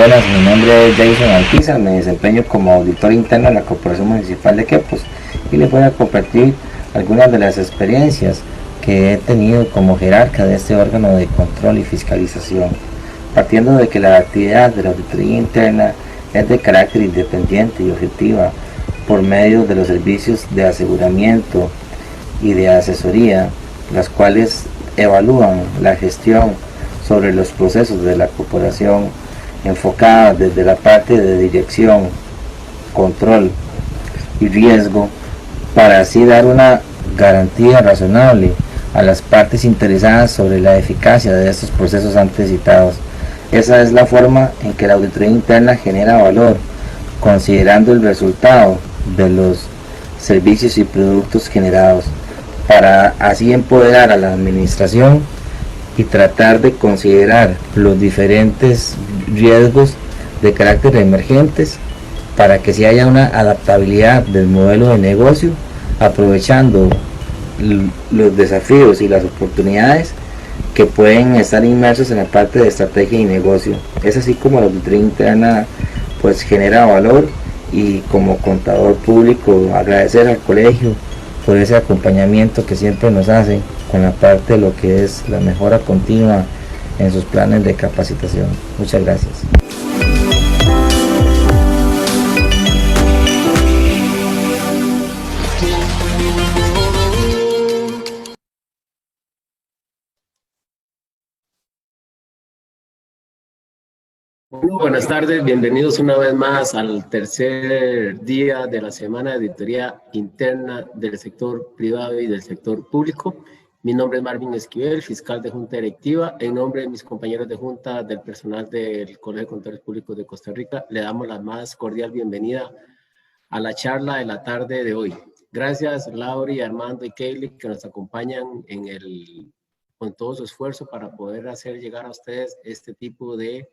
buenas, mi nombre es Jason Alpiza, me desempeño como auditor interno en la Corporación Municipal de Quepos y les voy a compartir algunas de las experiencias que he tenido como jerarca de este órgano de control y fiscalización, partiendo de que la actividad de la auditoría interna es de carácter independiente y objetiva por medio de los servicios de aseguramiento y de asesoría, las cuales evalúan la gestión sobre los procesos de la corporación enfocada desde la parte de dirección, control y riesgo, para así dar una garantía razonable a las partes interesadas sobre la eficacia de estos procesos antes citados. Esa es la forma en que la auditoría interna genera valor, considerando el resultado de los servicios y productos generados, para así empoderar a la administración y tratar de considerar los diferentes riesgos de carácter emergentes para que si haya una adaptabilidad del modelo de negocio, aprovechando los desafíos y las oportunidades que pueden estar inmersos en la parte de estrategia y negocio. Es así como la auditoría interna pues genera valor, y como contador público agradecer al colegio por ese acompañamiento que siempre nos hace con la parte de lo que es la mejora continua en sus planes de capacitación. Muchas gracias. Bueno, buenas tardes, bienvenidos una vez más al tercer día de la semana de auditoría interna del sector privado y del sector público. Mi nombre es Marvin Esquivel, fiscal de Junta Directiva. En nombre de mis compañeros de Junta, del personal del Colegio de Contadores Públicos de Costa Rica, le damos la más cordial bienvenida a la charla de la tarde de hoy. Gracias, Lauri, Armando y Kaylee, que nos acompañan con todo su esfuerzo para poder hacer llegar a ustedes este tipo de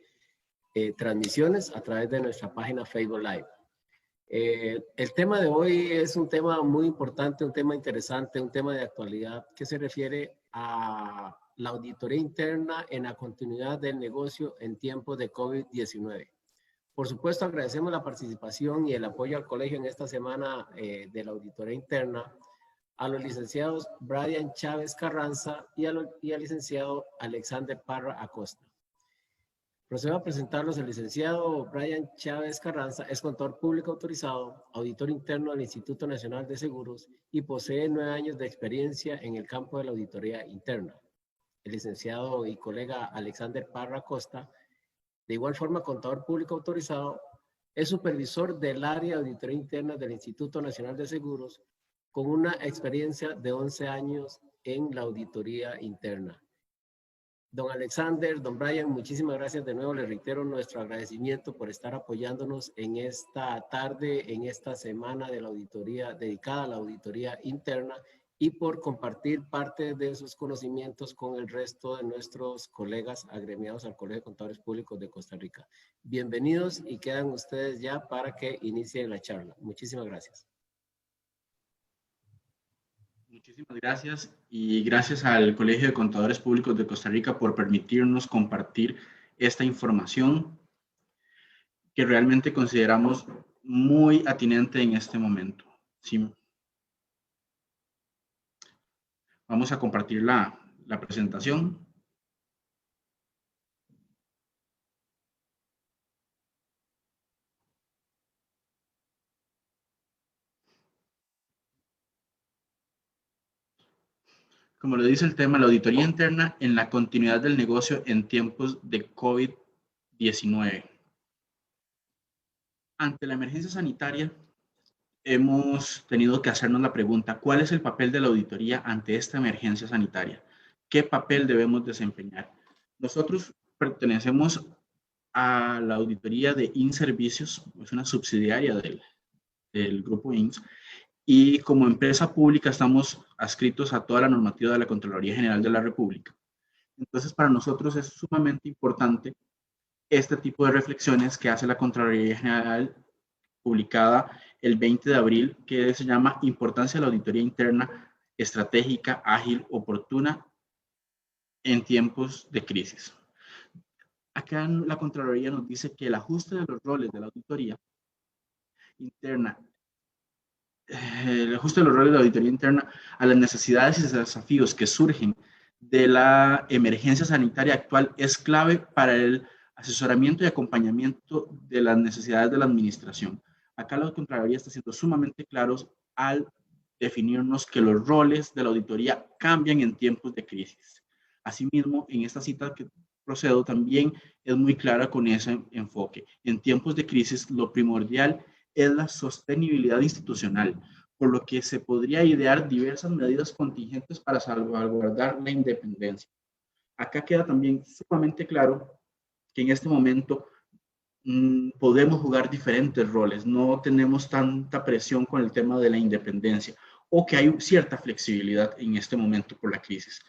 transmisiones a través de nuestra página Facebook Live. El tema de hoy es un tema muy importante, un tema interesante, un tema de actualidad que se refiere a la auditoría interna en la continuidad del negocio en tiempos de COVID-19. Por supuesto, agradecemos la participación y el apoyo al colegio en esta semana de la auditoría interna a los licenciados Brian Chávez Carranza y al licenciado Alexander Parra Acosta. Procedo a presentarlos. El licenciado Brian Chávez Carranza es contador público autorizado, auditor interno del Instituto Nacional de Seguros y posee 9 años de experiencia en el campo de la auditoría interna. El licenciado y colega Alexander Parra Costa, de igual forma contador público autorizado, es supervisor del área de auditoría interna del Instituto Nacional de Seguros con una experiencia de 11 años en la auditoría interna. Don Alexander, don Brian, muchísimas gracias de nuevo. Les reitero nuestro agradecimiento por estar apoyándonos en esta tarde, en esta semana de la auditoría, dedicada a la auditoría interna, y por compartir parte de sus conocimientos con el resto de nuestros colegas agremiados al Colegio de Contadores Públicos de Costa Rica. Bienvenidos y quedan ustedes ya para que inicien la charla. Muchísimas gracias. Muchísimas gracias, y gracias al Colegio de Contadores Públicos de Costa Rica por permitirnos compartir esta información que realmente consideramos muy atinente en este momento. Sí. Vamos a compartir la presentación. Como lo dice el tema, la auditoría interna en la continuidad del negocio en tiempos de COVID-19. Ante la emergencia sanitaria, hemos tenido que hacernos la pregunta: ¿cuál es el papel de la auditoría ante esta emergencia sanitaria? ¿Qué papel debemos desempeñar? Nosotros pertenecemos a la auditoría de INServicios, es una subsidiaria del grupo INS, y como empresa pública estamos adscritos a toda la normativa de la Contraloría General de la República. Entonces, para nosotros es sumamente importante este tipo de reflexiones que hace la Contraloría General, publicada el 20 de abril, que se llama Importancia de la Auditoría Interna Estratégica, Ágil, Oportuna en tiempos de crisis. Acá la Contraloría nos dice que el ajuste de los roles de la auditoría interna, a las necesidades y desafíos que surgen de la emergencia sanitaria actual es clave para el asesoramiento y acompañamiento de las necesidades de la administración. Acá la Contraloría está siendo sumamente claros al definirnos que los roles de la auditoría cambian en tiempos de crisis. Asimismo, en esta cita que procedo también es muy clara con ese enfoque. En tiempos de crisis, lo primordial es la sostenibilidad institucional, por lo que se podría idear diversas medidas contingentes para salvaguardar la independencia. Acá queda también sumamente claro que en este momento podemos jugar diferentes roles, no tenemos tanta presión con el tema de la independencia o que hay cierta flexibilidad en este momento por la crisis.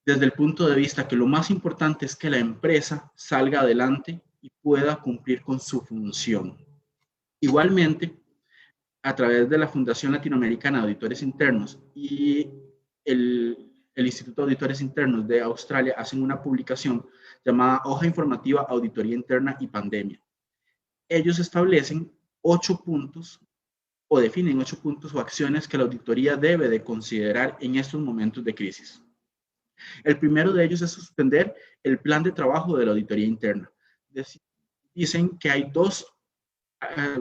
Desde el punto de vista que lo más importante es que la empresa salga adelante y pueda cumplir con su función. Igualmente, a través de la Fundación Latinoamericana de Auditores Internos y el Instituto de Auditores Internos de Australia hacen una publicación llamada Hoja Informativa Auditoría Interna y Pandemia. Ellos establecen 8 puntos o definen 8 puntos o acciones que la auditoría debe de considerar en estos momentos de crisis. El primero de ellos es suspender el plan de trabajo de la auditoría interna. Dicen que hay 2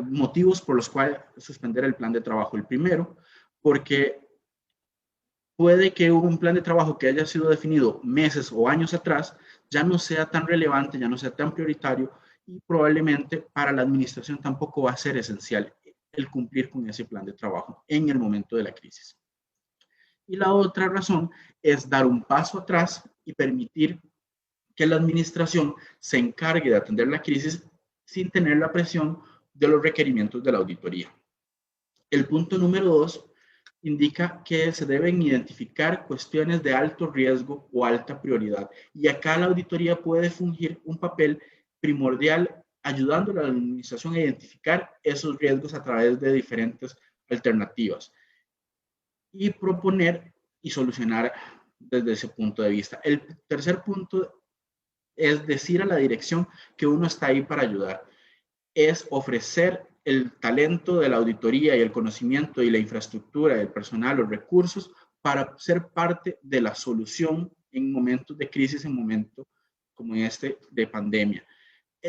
motivos por los cuales suspender el plan de trabajo. El primero, porque puede que un plan de trabajo que haya sido definido meses o años atrás ya no sea tan relevante, ya no sea tan prioritario y probablemente para la administración tampoco va a ser esencial el cumplir con ese plan de trabajo en el momento de la crisis. Y la otra razón es dar un paso atrás y permitir que la administración se encargue de atender la crisis sin tener la presión de los requerimientos de la auditoría. El punto número 2 indica que se deben identificar cuestiones de alto riesgo o alta prioridad. Y acá la auditoría puede fungir un papel primordial ayudando a la administración a identificar esos riesgos a través de diferentes alternativas y proponer y solucionar desde ese punto de vista. El tercer punto es decir a la dirección que uno está ahí para ayudar. Es ofrecer el talento de la auditoría y el conocimiento y la infraestructura del personal, los recursos, para ser parte de la solución en momentos de crisis, en momentos como este de pandemia.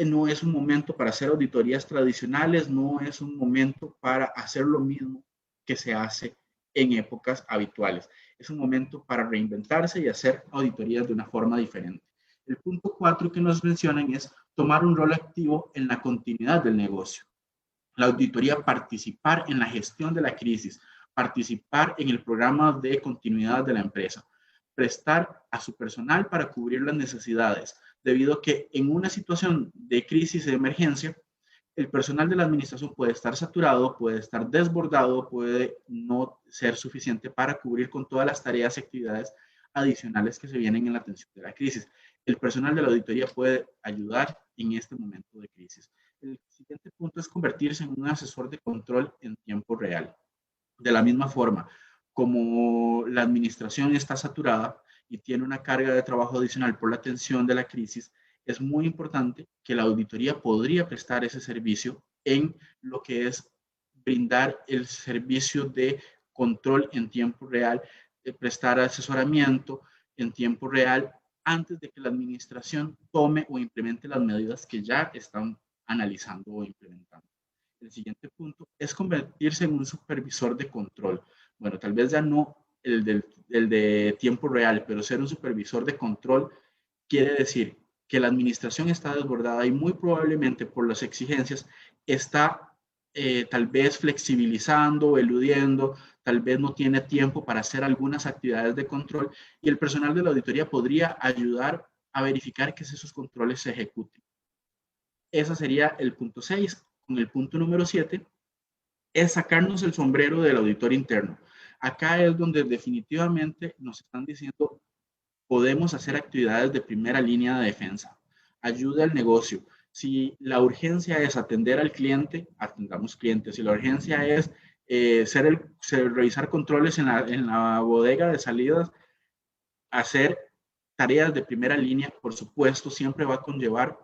No es un momento para hacer auditorías tradicionales, no es un momento para hacer lo mismo que se hace en épocas habituales. Es un momento para reinventarse y hacer auditorías de una forma diferente. El punto 4 que nos mencionan es tomar un rol activo en la continuidad del negocio. La auditoría participar en la gestión de la crisis, participar en el programa de continuidad de la empresa, prestar a su personal para cubrir las necesidades, debido a que en una situación de crisis de emergencia, el personal de la administración puede estar saturado, puede estar desbordado, puede no ser suficiente para cubrir con todas las tareas y actividades adicionales que se vienen en la atención de la crisis. El personal de la auditoría puede ayudar en este momento de crisis. El siguiente punto es convertirse en un asesor de control en tiempo real. De la misma forma, como la administración está saturada y tiene una carga de trabajo adicional por la atención de la crisis, es muy importante que la auditoría podría prestar ese servicio en lo que es brindar el servicio de control en tiempo real, prestar asesoramiento en tiempo real antes de que la administración tome o implemente las medidas que ya están analizando o implementando. El siguiente punto es convertirse en un supervisor de control. Bueno, tal vez ya no el de tiempo real, pero ser un supervisor de control quiere decir que la administración está desbordada y muy probablemente por las exigencias está tal vez flexibilizando, eludiendo, tal vez no tiene tiempo para hacer algunas actividades de control y el personal de la auditoría podría ayudar a verificar que esos controles se ejecuten. Ese sería el punto 6. Con el punto número 7 es sacarnos el sombrero del auditor interno. Acá es donde definitivamente nos están diciendo podemos hacer actividades de primera línea de defensa. Ayuda al negocio. Si la urgencia es atender al cliente, atendamos clientes. Si la urgencia es revisar controles en la bodega de salidas, hacer tareas de primera línea, por supuesto, siempre va a conllevar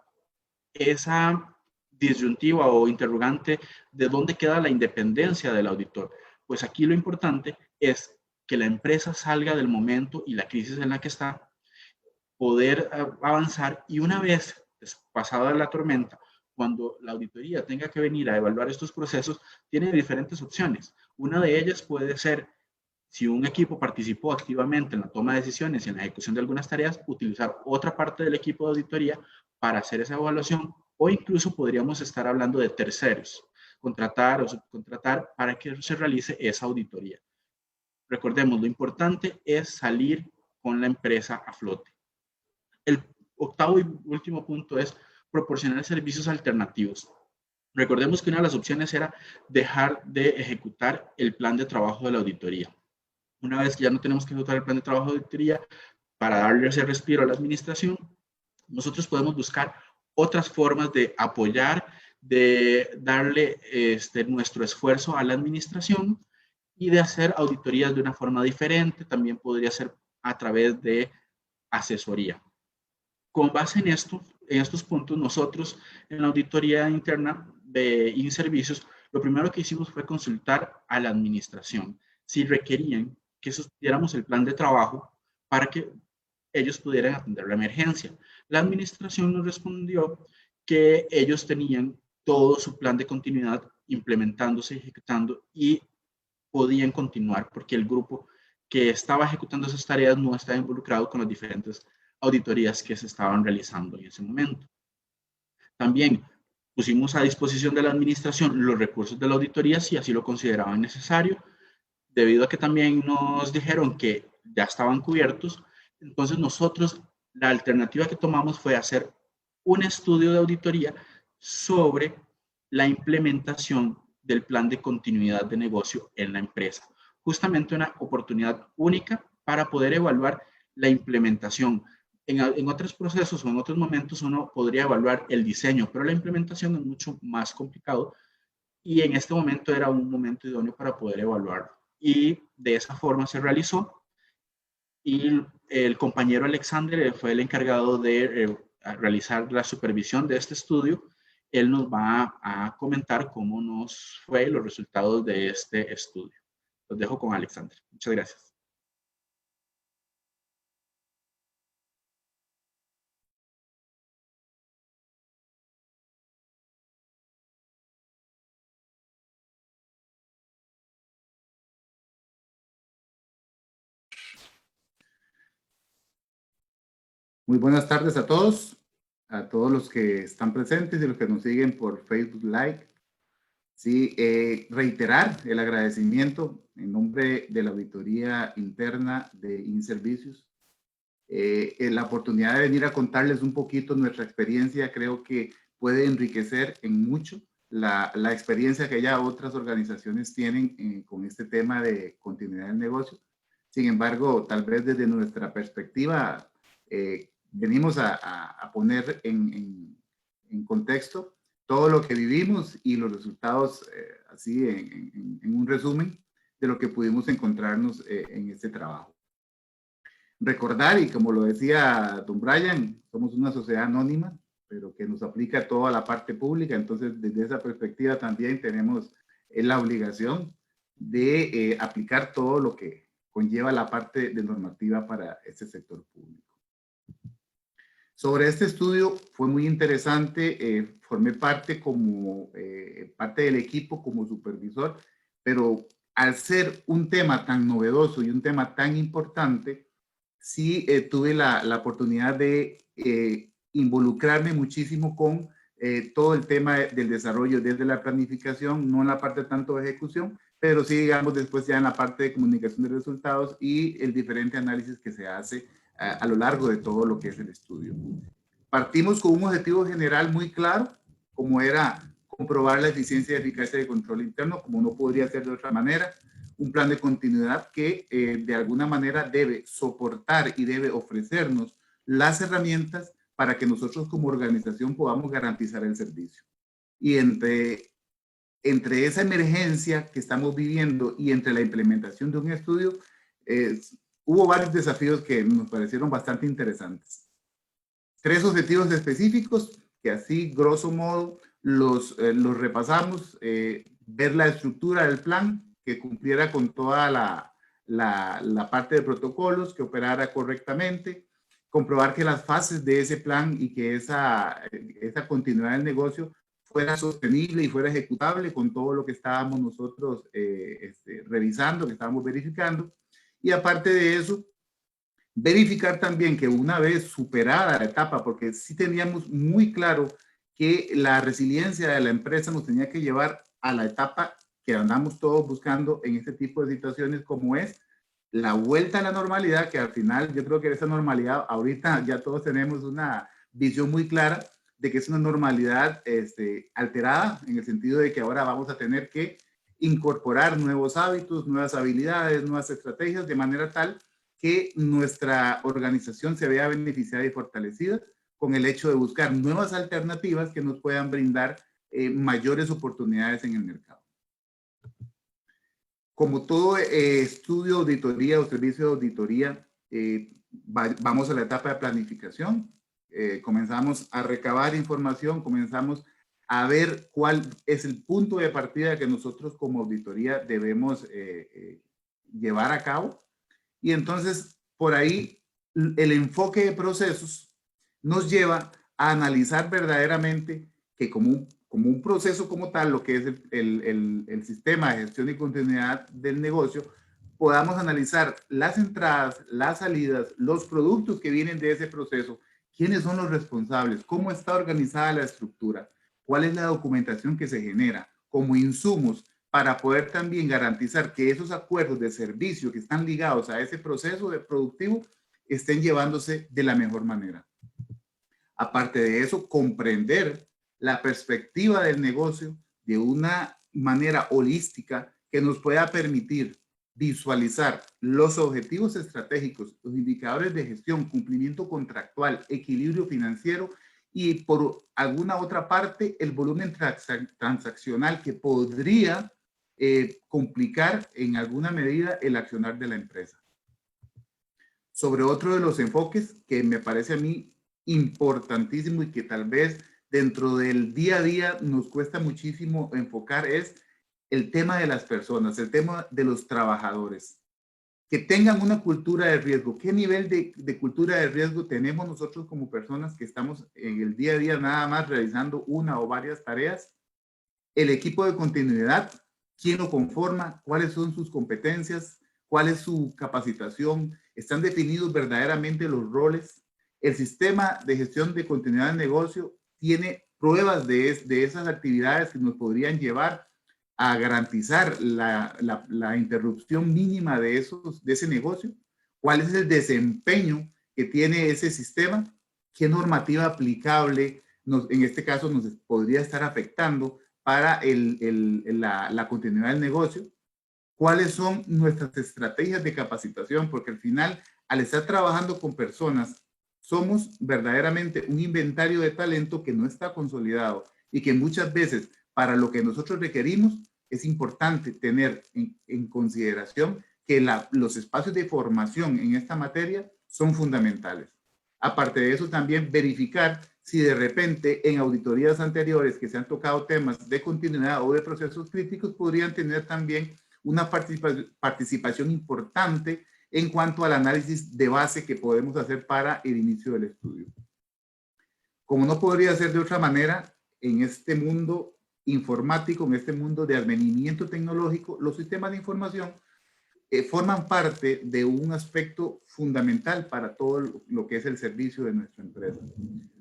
esa disyuntiva o interrogante de dónde queda la independencia del auditor. Pues aquí lo importante es que la empresa salga del momento y la crisis en la que está, poder avanzar, y una vez pasada la tormenta, cuando la auditoría tenga que venir a evaluar estos procesos, tiene diferentes opciones. Una de ellas puede ser, si un equipo participó activamente en la toma de decisiones y en la ejecución de algunas tareas, utilizar otra parte del equipo de auditoría para hacer esa evaluación, o incluso podríamos estar hablando de terceros, contratar o subcontratar para que se realice esa auditoría. Recordemos, lo importante es salir con la empresa a flote. El octavo y último punto es proporcionar servicios alternativos. Recordemos que una de las opciones era dejar de ejecutar el plan de trabajo de la auditoría. Una vez que ya no tenemos que ejecutar el plan de trabajo de auditoría, para darle ese respiro a la administración, nosotros podemos buscar otras formas de apoyar, de darle nuestro esfuerzo a la administración y de hacer auditorías de una forma diferente. También podría ser a través de asesoría. Con base en estos puntos, nosotros en la auditoría interna de InServicios, lo primero que hicimos fue consultar a la administración si requerían que sustituyéramos el plan de trabajo para que ellos pudieran atender la emergencia. La administración nos respondió que ellos tenían todo su plan de continuidad implementándose, ejecutando, y podían continuar porque el grupo que estaba ejecutando esas tareas no estaba involucrado con las diferentes auditorías que se estaban realizando en ese momento. También pusimos a disposición de la administración los recursos de la auditoría si así lo consideraban necesario, debido a que también nos dijeron que ya estaban cubiertos. Entonces nosotros, la alternativa que tomamos fue hacer un estudio de auditoría sobre la implementación del plan de continuidad de negocio en la empresa. Justamente una oportunidad única para poder evaluar la implementación. En otros procesos o en otros momentos uno podría evaluar el diseño, pero la implementación es mucho más complicado, y en este momento era un momento idóneo para poder evaluarlo. Y de esa forma se realizó, y el compañero Alexander fue el encargado de realizar la supervisión de este estudio. Él nos va a comentar cómo nos fue los resultados de este estudio. Los dejo con Alexander. Muchas gracias. Muy buenas tardes a todos los que están presentes y los que nos siguen por Facebook Live. Sí, reiterar el agradecimiento en nombre de la auditoría interna de InServicios. La oportunidad de venir a contarles un poquito nuestra experiencia creo que puede enriquecer en mucho la experiencia que ya otras organizaciones tienen con este tema de continuidad del negocio. Sin embargo, tal vez desde nuestra perspectiva, venimos a poner en contexto todo lo que vivimos y los resultados, así en un resumen de lo que pudimos encontrarnos en este trabajo. Recordar, y como lo decía don Brian, somos una sociedad anónima, pero que nos aplica toda la parte pública. Entonces, desde esa perspectiva también tenemos la obligación de aplicar todo lo que conlleva la parte de normativa para este sector público. Sobre este estudio fue muy interesante, formé parte como parte del equipo como supervisor, pero al ser un tema tan novedoso y un tema tan importante, sí tuve la oportunidad de involucrarme muchísimo con todo el tema del desarrollo desde la planificación, no en la parte tanto de ejecución, pero sí, digamos, después ya en la parte de comunicación de resultados y el diferente análisis que se hace a lo largo de todo lo que es el estudio. Partimos con un objetivo general muy claro, como era comprobar la eficiencia y eficacia del control interno, como no podría ser de otra manera, un plan de continuidad que de alguna manera debe soportar y debe ofrecernos las herramientas para que nosotros como organización podamos garantizar el servicio. Y entre esa emergencia que estamos viviendo y entre la implementación de un estudio, hubo varios desafíos que nos parecieron bastante interesantes. 3 objetivos específicos que así, grosso modo, los repasamos. Ver la estructura del plan, que cumpliera con toda la parte de protocolos, que operara correctamente, comprobar que las fases de ese plan y que esa continuidad del negocio fuera sostenible y fuera ejecutable con todo lo que estábamos nosotros revisando, que estábamos verificando. Y aparte de eso, verificar también que una vez superada la etapa, porque sí teníamos muy claro que la resiliencia de la empresa nos tenía que llevar a la etapa que andamos todos buscando en este tipo de situaciones, como es la vuelta a la normalidad, que al final yo creo que esa normalidad, ahorita ya todos tenemos una visión muy clara de que es una normalidad alterada, en el sentido de que ahora vamos a tener que incorporar nuevos hábitos, nuevas habilidades, nuevas estrategias, de manera tal que nuestra organización se vea beneficiada y fortalecida con el hecho de buscar nuevas alternativas que nos puedan brindar mayores oportunidades en el mercado. Como todo estudio, auditoría o servicio de auditoría, vamos a la etapa de planificación. Comenzamos a recabar información, comenzamos a ver cuál es el punto de partida que nosotros como auditoría debemos llevar a cabo. Y entonces, por ahí, el enfoque de procesos nos lleva a analizar verdaderamente que como un proceso como tal, lo que es el sistema de gestión y continuidad del negocio, podamos analizar las entradas, las salidas, los productos que vienen de ese proceso, quiénes son los responsables, cómo está organizada la estructura, cuál es la documentación que se genera como insumos para poder también garantizar que esos acuerdos de servicio que están ligados a ese proceso de productivo estén llevándose de la mejor manera. Aparte de eso, comprender la perspectiva del negocio de una manera holística que nos pueda permitir visualizar los objetivos estratégicos, los indicadores de gestión, cumplimiento contractual, equilibrio financiero y por alguna otra parte el volumen transaccional que podría complicar en alguna medida el accionar de la empresa. Sobre otro de los enfoques que me parece a mí importantísimo y que tal vez dentro del día a día nos cuesta muchísimo enfocar es el tema de las personas, el tema de los trabajadores. Que tengan una cultura de riesgo. ¿Qué nivel de cultura de riesgo tenemos nosotros como personas que estamos en el día a día nada más realizando una o varias tareas? El equipo de continuidad, ¿quién lo conforma? ¿Cuáles son sus competencias? ¿Cuál es su capacitación? ¿Están definidos verdaderamente los roles? El sistema de gestión de continuidad de negocio tiene pruebas de esas actividades que nos podrían llevar a garantizar la interrupción mínima de ese negocio. ¿Cuál es el desempeño que tiene ese sistema? ¿Qué normativa aplicable en este caso nos podría estar afectando para la continuidad del negocio? ¿Cuáles son nuestras estrategias de capacitación? Porque al final, al estar trabajando con personas, somos verdaderamente un inventario de talento que no está consolidado y que muchas veces para lo que nosotros requerimos es importante tener en consideración que los espacios de formación en esta materia son fundamentales. Aparte de eso, también verificar si de repente en auditorías anteriores que se han tocado temas de continuidad o de procesos críticos podrían tener también una participación importante en cuanto al análisis de base que podemos hacer para el inicio del estudio. Como no podría ser de otra manera, en este mundo informático, en este mundo de advenimiento tecnológico, los sistemas de información forman parte de un aspecto fundamental para todo lo que es el servicio de nuestra empresa.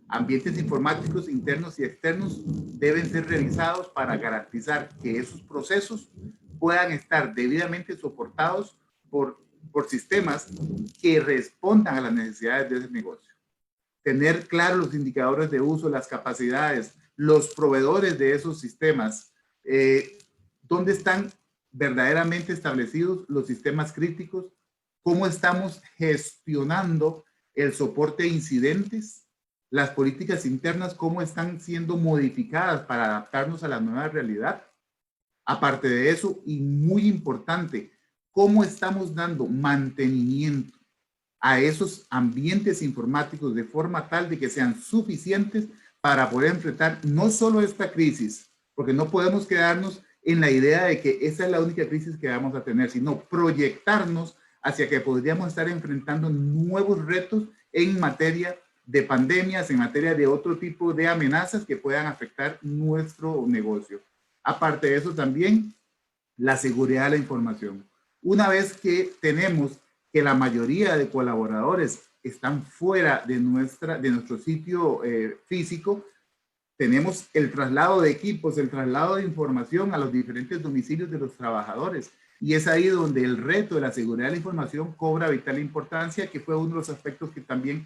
Ambientes informáticos internos y externos deben ser revisados para garantizar que esos procesos puedan estar debidamente soportados por sistemas que respondan a las necesidades de ese negocio. Tener claros los indicadores de uso, las capacidades, los proveedores de esos sistemas, dónde están verdaderamente establecidos los sistemas críticos, cómo estamos gestionando el soporte de incidentes, las políticas internas, cómo están siendo modificadas para adaptarnos a la nueva realidad. Aparte de eso, y muy importante, cómo estamos dando mantenimiento a esos ambientes informáticos de forma tal de que sean suficientes para poder enfrentar no solo esta crisis, porque no podemos quedarnos en la idea de que esa es la única crisis que vamos a tener, sino proyectarnos hacia que podríamos estar enfrentando nuevos retos en materia de pandemias, en materia de otro tipo de amenazas que puedan afectar nuestro negocio. Aparte de eso también, la seguridad de la información. Una vez que tenemos que la mayoría de colaboradores están fuera de nuestro sitio físico, tenemos el traslado de equipos, el traslado de información a los diferentes domicilios de los trabajadores. Y es ahí donde el reto de la seguridad de la información cobra vital importancia, que fue uno de los aspectos que también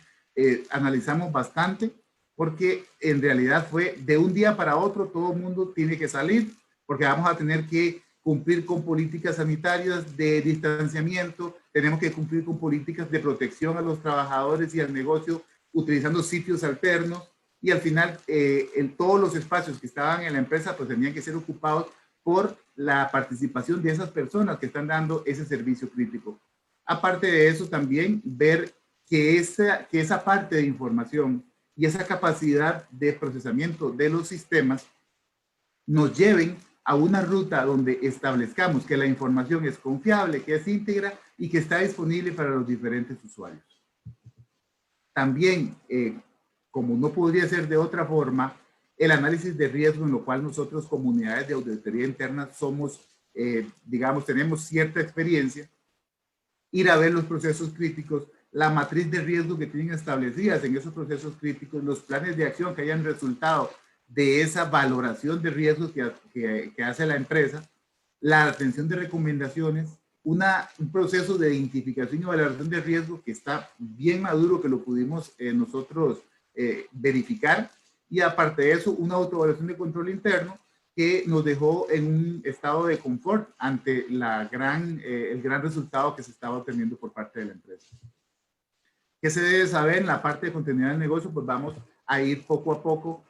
analizamos bastante, porque en realidad fue de un día para otro, todo el mundo tiene que salir, porque vamos a tener que cumplir con políticas sanitarias de distanciamiento, tenemos que cumplir con políticas de protección a los trabajadores y al negocio, utilizando sitios alternos, y al final en todos los espacios que estaban en la empresa pues tenían que ser ocupados por la participación de esas personas que están dando ese servicio crítico. Aparte de eso, también ver que esa parte de información y esa capacidad de procesamiento de los sistemas nos lleven a una ruta donde establezcamos que la información es confiable, que es íntegra y que está disponible para los diferentes usuarios. También, como no podría ser de otra forma, el análisis de riesgo, en lo cual nosotros, comunidades de auditoría interna, somos, digamos, tenemos cierta experiencia, ir a ver los procesos críticos, la matriz de riesgo que tienen establecidas en esos procesos críticos, los planes de acción que hayan resultado de esa valoración de riesgos que hace la empresa, la atención de recomendaciones, un proceso de identificación y valoración de riesgo que está bien maduro, que lo pudimos nosotros verificar, y aparte de eso, una autoevaluación de control interno que nos dejó en un estado de confort ante el gran resultado que se estaba obteniendo por parte de la empresa. ¿Qué se debe saber en la parte de continuidad del negocio? Pues vamos a ir poco a poco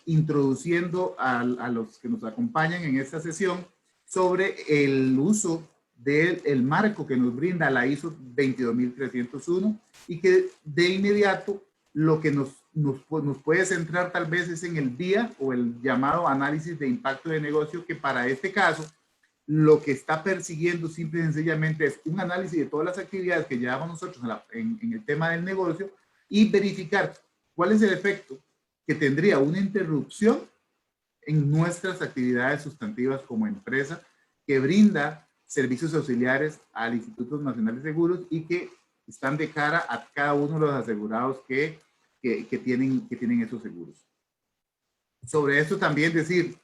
introduciendo a los que nos acompañan en esta sesión sobre el uso del marco que nos brinda la ISO 22301 y que de inmediato lo que nos puede centrar tal vez es en el día o el llamado análisis de impacto de negocio, que para este caso lo que está persiguiendo simple y sencillamente es un análisis de todas las actividades que llevamos nosotros en el tema del negocio y verificar cuál es el efecto que tendría una interrupción en nuestras actividades sustantivas como empresa que brinda servicios auxiliares al Instituto Nacional de Seguros y que están de cara a cada uno de los asegurados que tienen esos seguros. Sobre esto también decir,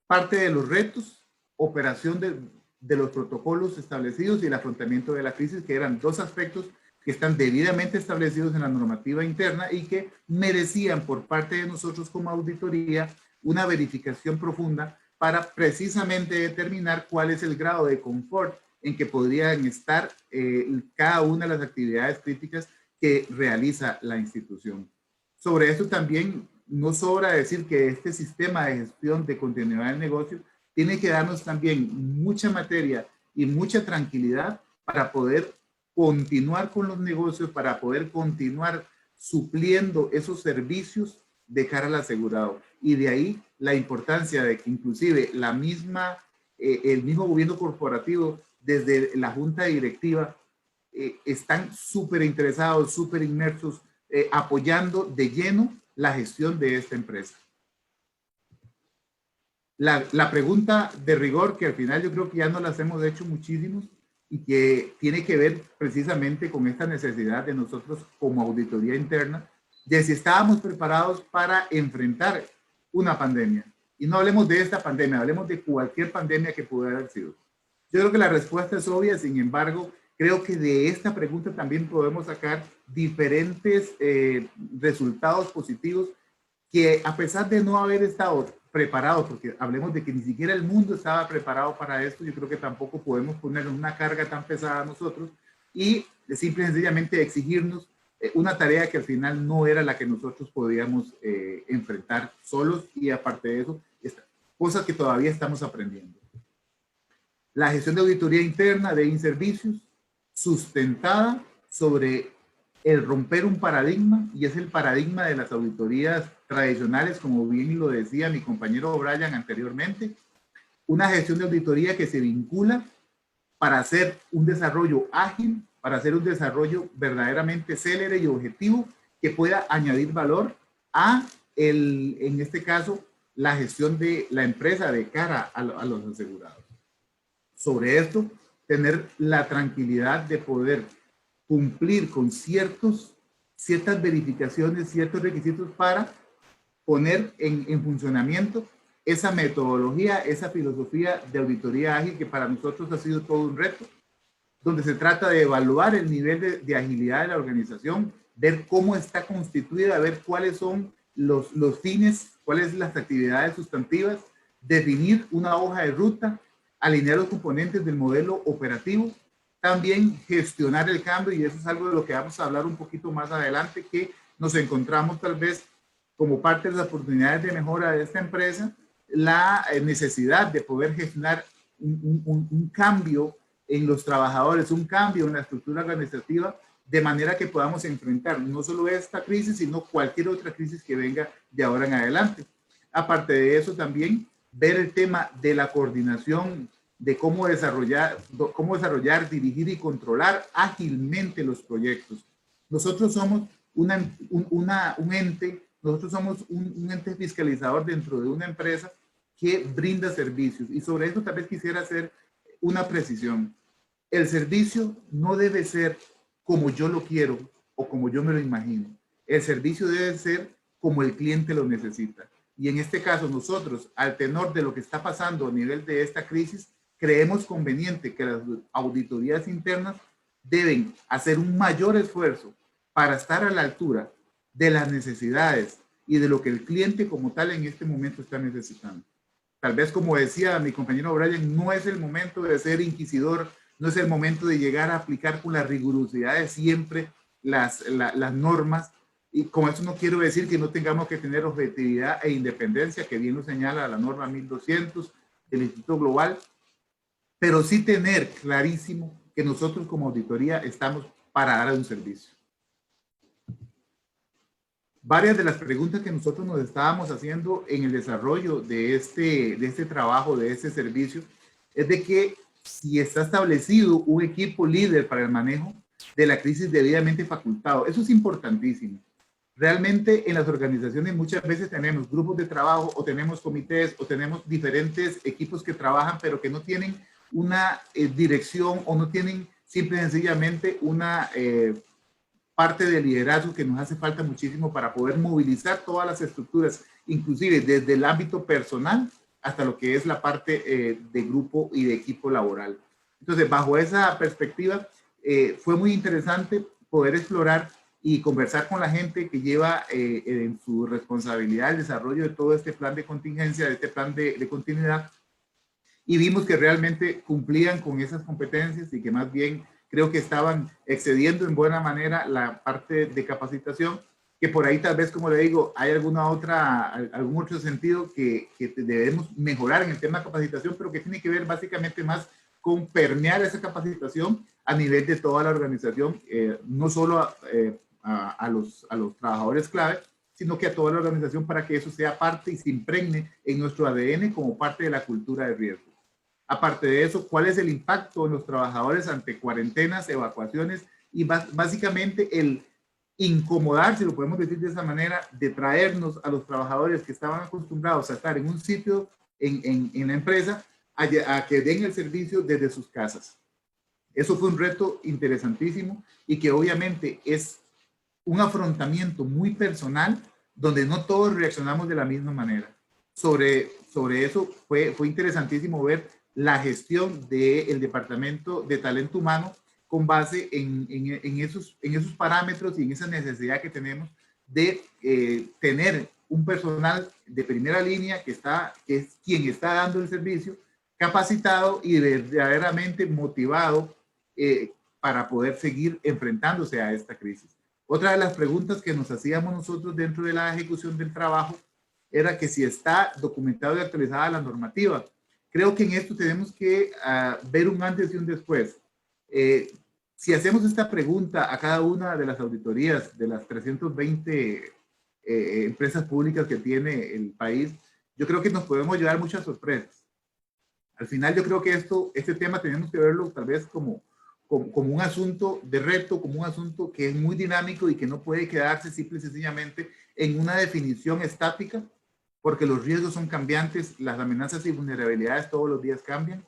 parte de los retos, operación de los protocolos establecidos y el afrontamiento de la crisis, que eran dos aspectos que están debidamente establecidos en la normativa interna y que merecían por parte de nosotros como auditoría una verificación profunda para precisamente determinar cuál es el grado de confort en que podrían estar cada una de las actividades críticas que realiza la institución. Sobre esto también no sobra decir que este sistema de gestión de continuidad del negocio tiene que darnos también mucha materia y mucha tranquilidad para poder continuar con los negocios, para poder continuar supliendo esos servicios de cara al asegurado. Y de ahí la importancia de que inclusive el mismo gobierno corporativo, desde la junta directiva, están súper interesados, súper inmersos, apoyando de lleno la gestión de esta empresa. La pregunta de rigor, que al final yo creo que ya nos las hemos hecho muchísimos y que tiene que ver precisamente con esta necesidad de nosotros como auditoría interna, de si estábamos preparados para enfrentar una pandemia. Y no hablemos de esta pandemia, hablemos de cualquier pandemia que pudiera haber sido. Yo creo que la respuesta es obvia, sin embargo, creo que de esta pregunta también podemos sacar diferentes resultados positivos que, a pesar de no haber estado preparados, porque hablemos de que ni siquiera el mundo estaba preparado para esto, yo creo que tampoco podemos ponernos una carga tan pesada a nosotros y simple y sencillamente exigirnos una tarea que al final no era la que nosotros podíamos enfrentar solos, y aparte de eso, cosas que todavía estamos aprendiendo. La gestión de auditoría interna de Inservicios, sustentada sobre el romper un paradigma, y es el paradigma de las auditorías tradicionales, como bien lo decía mi compañero Brian anteriormente. Una gestión de auditoría que se vincula para hacer un desarrollo ágil, para hacer un desarrollo verdaderamente célere y objetivo que pueda añadir valor a, en este caso, la gestión de la empresa de cara a los asegurados. Sobre esto, tener la tranquilidad de poder cumplir con ciertas verificaciones, ciertos requisitos para poner en funcionamiento esa metodología, esa filosofía de auditoría ágil que para nosotros ha sido todo un reto, donde se trata de evaluar el nivel de agilidad de la organización, ver cómo está constituida, ver cuáles son los fines, cuáles son las actividades sustantivas, definir una hoja de ruta, alinear los componentes del modelo operativo, también gestionar el cambio, y eso es algo de lo que vamos a hablar un poquito más adelante, que nos encontramos tal vez como parte de las oportunidades de mejora de esta empresa, la necesidad de poder gestionar un cambio en los trabajadores, un cambio en la estructura organizativa, de manera que podamos enfrentar no solo esta crisis, sino cualquier otra crisis que venga de ahora en adelante. Aparte de eso, también ver el tema de la coordinación, de cómo desarrollar, dirigir y controlar ágilmente los proyectos. Nosotros somos un ente fiscalizador dentro de una empresa que brinda servicios, y sobre eso tal vez quisiera hacer una precisión. El servicio no debe ser como yo lo quiero o como yo me lo imagino. El servicio debe ser como el cliente lo necesita. Y en este caso nosotros, al tenor de lo que está pasando a nivel de esta crisis, creemos conveniente que las auditorías internas deben hacer un mayor esfuerzo para estar a la altura de las necesidades y de lo que el cliente como tal en este momento está necesitando. Tal vez, como decía mi compañero Brian, no es el momento de ser inquisidor, no es el momento de llegar a aplicar con la rigurosidad de siempre las normas, y con eso no quiero decir que no tengamos que tener objetividad e independencia, que bien lo señala la norma 1200 del Instituto Global, pero sí tener clarísimo que nosotros como auditoría estamos para dar un servicio. Varias de las preguntas que nosotros nos estábamos haciendo en el desarrollo de este trabajo, de este servicio, es de que si está establecido un equipo líder para el manejo de la crisis debidamente facultado. Eso es importantísimo. Realmente en las organizaciones muchas veces tenemos grupos de trabajo o tenemos comités o tenemos diferentes equipos que trabajan, pero que no tienen una dirección o no tienen simple y sencillamente una parte de liderazgo que nos hace falta muchísimo para poder movilizar todas las estructuras, inclusive desde el ámbito personal hasta lo que es la parte de grupo y de equipo laboral. Entonces, bajo esa perspectiva, fue muy interesante poder explorar y conversar con la gente que lleva en su responsabilidad el desarrollo de todo este plan de contingencia, de este plan de continuidad, y vimos que realmente cumplían con esas competencias y que más bien creo que estaban excediendo en buena manera la parte de capacitación, que por ahí tal vez, como le digo, hay algún otro sentido que debemos mejorar en el tema de capacitación, pero que tiene que ver básicamente más con permear esa capacitación a nivel de toda la organización, no solo a los trabajadores clave, sino que a toda la organización, para que eso sea parte y se impregne en nuestro ADN como parte de la cultura de riesgo. Aparte de eso, ¿cuál es el impacto en los trabajadores ante cuarentenas, evacuaciones y básicamente el incomodar, si lo podemos decir de esa manera, de traernos a los trabajadores que estaban acostumbrados a estar en un sitio en la empresa a que den el servicio desde sus casas? Eso fue un reto interesantísimo y que obviamente es un afrontamiento muy personal donde no todos reaccionamos de la misma manera. Sobre eso fue interesantísimo ver la gestión del Departamento de Talento Humano con base en esos parámetros y en esa necesidad que tenemos de tener un personal de primera línea que es quien está dando el servicio, capacitado y verdaderamente motivado para poder seguir enfrentándose a esta crisis. Otra de las preguntas que nos hacíamos nosotros dentro de la ejecución del trabajo era que si está documentado y actualizada la normativa. creo que en esto tenemos que ver un antes y un después. Si hacemos esta pregunta a cada una de las auditorías de las 320 empresas públicas que tiene el país, yo creo que nos podemos llevar muchas sorpresas. Al final yo creo que este tema tenemos que verlo tal vez como un asunto de reto, como un asunto que es muy dinámico y que no puede quedarse simple y sencillamente en una definición estática, porque los riesgos son cambiantes, las amenazas y vulnerabilidades todos los días cambian.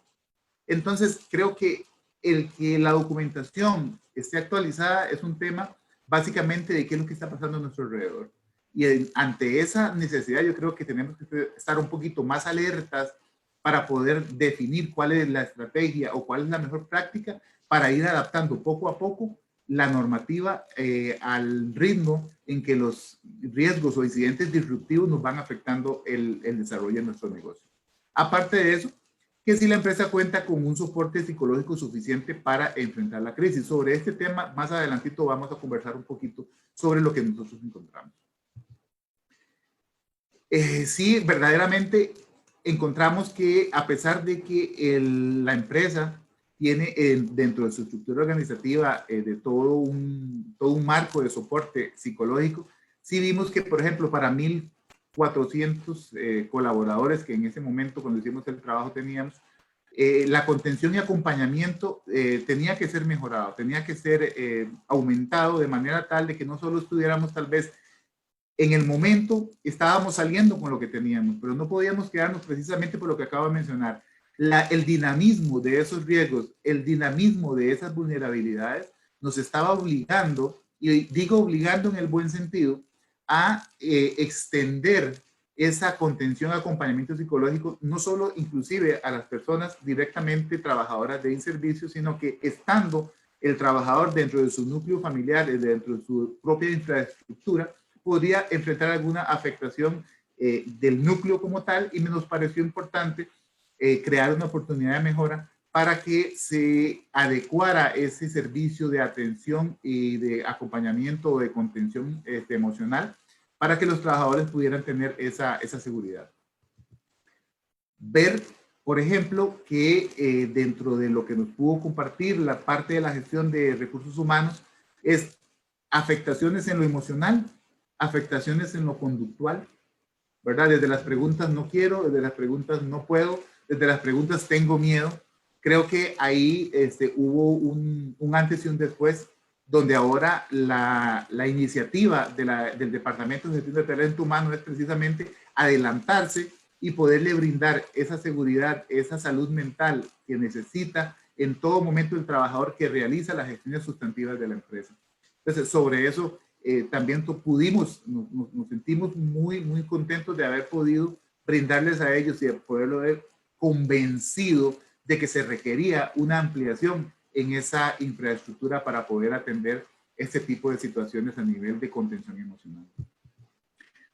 Entonces, creo que el que la documentación esté actualizada es un tema básicamente de qué es lo que está pasando a nuestro alrededor. Y ante esa necesidad, yo creo que tenemos que estar un poquito más alertas para poder definir cuál es la estrategia o cuál es la mejor práctica para ir adaptando poco a poco la normativa al ritmo en que los riesgos o incidentes disruptivos nos van afectando el desarrollo de nuestro negocio. Aparte de eso, que si la empresa cuenta con un soporte psicológico suficiente para enfrentar la crisis. Sobre este tema, más adelantito vamos a conversar un poquito sobre lo que nosotros encontramos. Sí, verdaderamente encontramos que a pesar de que la empresa tiene dentro de su estructura organizativa de todo un marco de soporte psicológico, sí vimos que, por ejemplo, para 1,400 colaboradores que en ese momento cuando hicimos el trabajo teníamos, la contención y acompañamiento tenía que ser mejorado, tenía que ser aumentado de manera tal de que no solo estuviéramos tal vez en el momento, estábamos saliendo con lo que teníamos, pero no podíamos quedarnos precisamente por lo que acabo de mencionar. El dinamismo de esos riesgos, el dinamismo de esas vulnerabilidades nos estaba obligando, y digo obligando en el buen sentido, a extender esa contención, acompañamiento psicológico, no solo inclusive a las personas directamente trabajadoras de servicio, sino que estando el trabajador dentro de su núcleo familiar, dentro de su propia infraestructura, podría enfrentar alguna afectación del núcleo como tal, y nos pareció importante crear una oportunidad de mejora para que se adecuara ese servicio de atención y de acompañamiento o de contención emocional para que los trabajadores pudieran tener esa seguridad. Ver, por ejemplo, que dentro de lo que nos pudo compartir la parte de la gestión de recursos humanos es afectaciones en lo emocional, afectaciones en lo conductual, ¿verdad? Desde las preguntas no quiero, desde las preguntas no puedo, desde las preguntas tengo miedo. Creo que ahí hubo un antes y un después, donde ahora la iniciativa del Departamento de Gestión de Talento Humano es precisamente adelantarse y poderle brindar esa seguridad, esa salud mental que necesita en todo momento el trabajador que realiza las gestiones sustantivas de la empresa. Entonces, sobre eso también nos sentimos muy, muy contentos de haber podido brindarles a ellos y de poderlo haber convencido de que se requería una ampliación en esa infraestructura para poder atender este tipo de situaciones a nivel de contención emocional.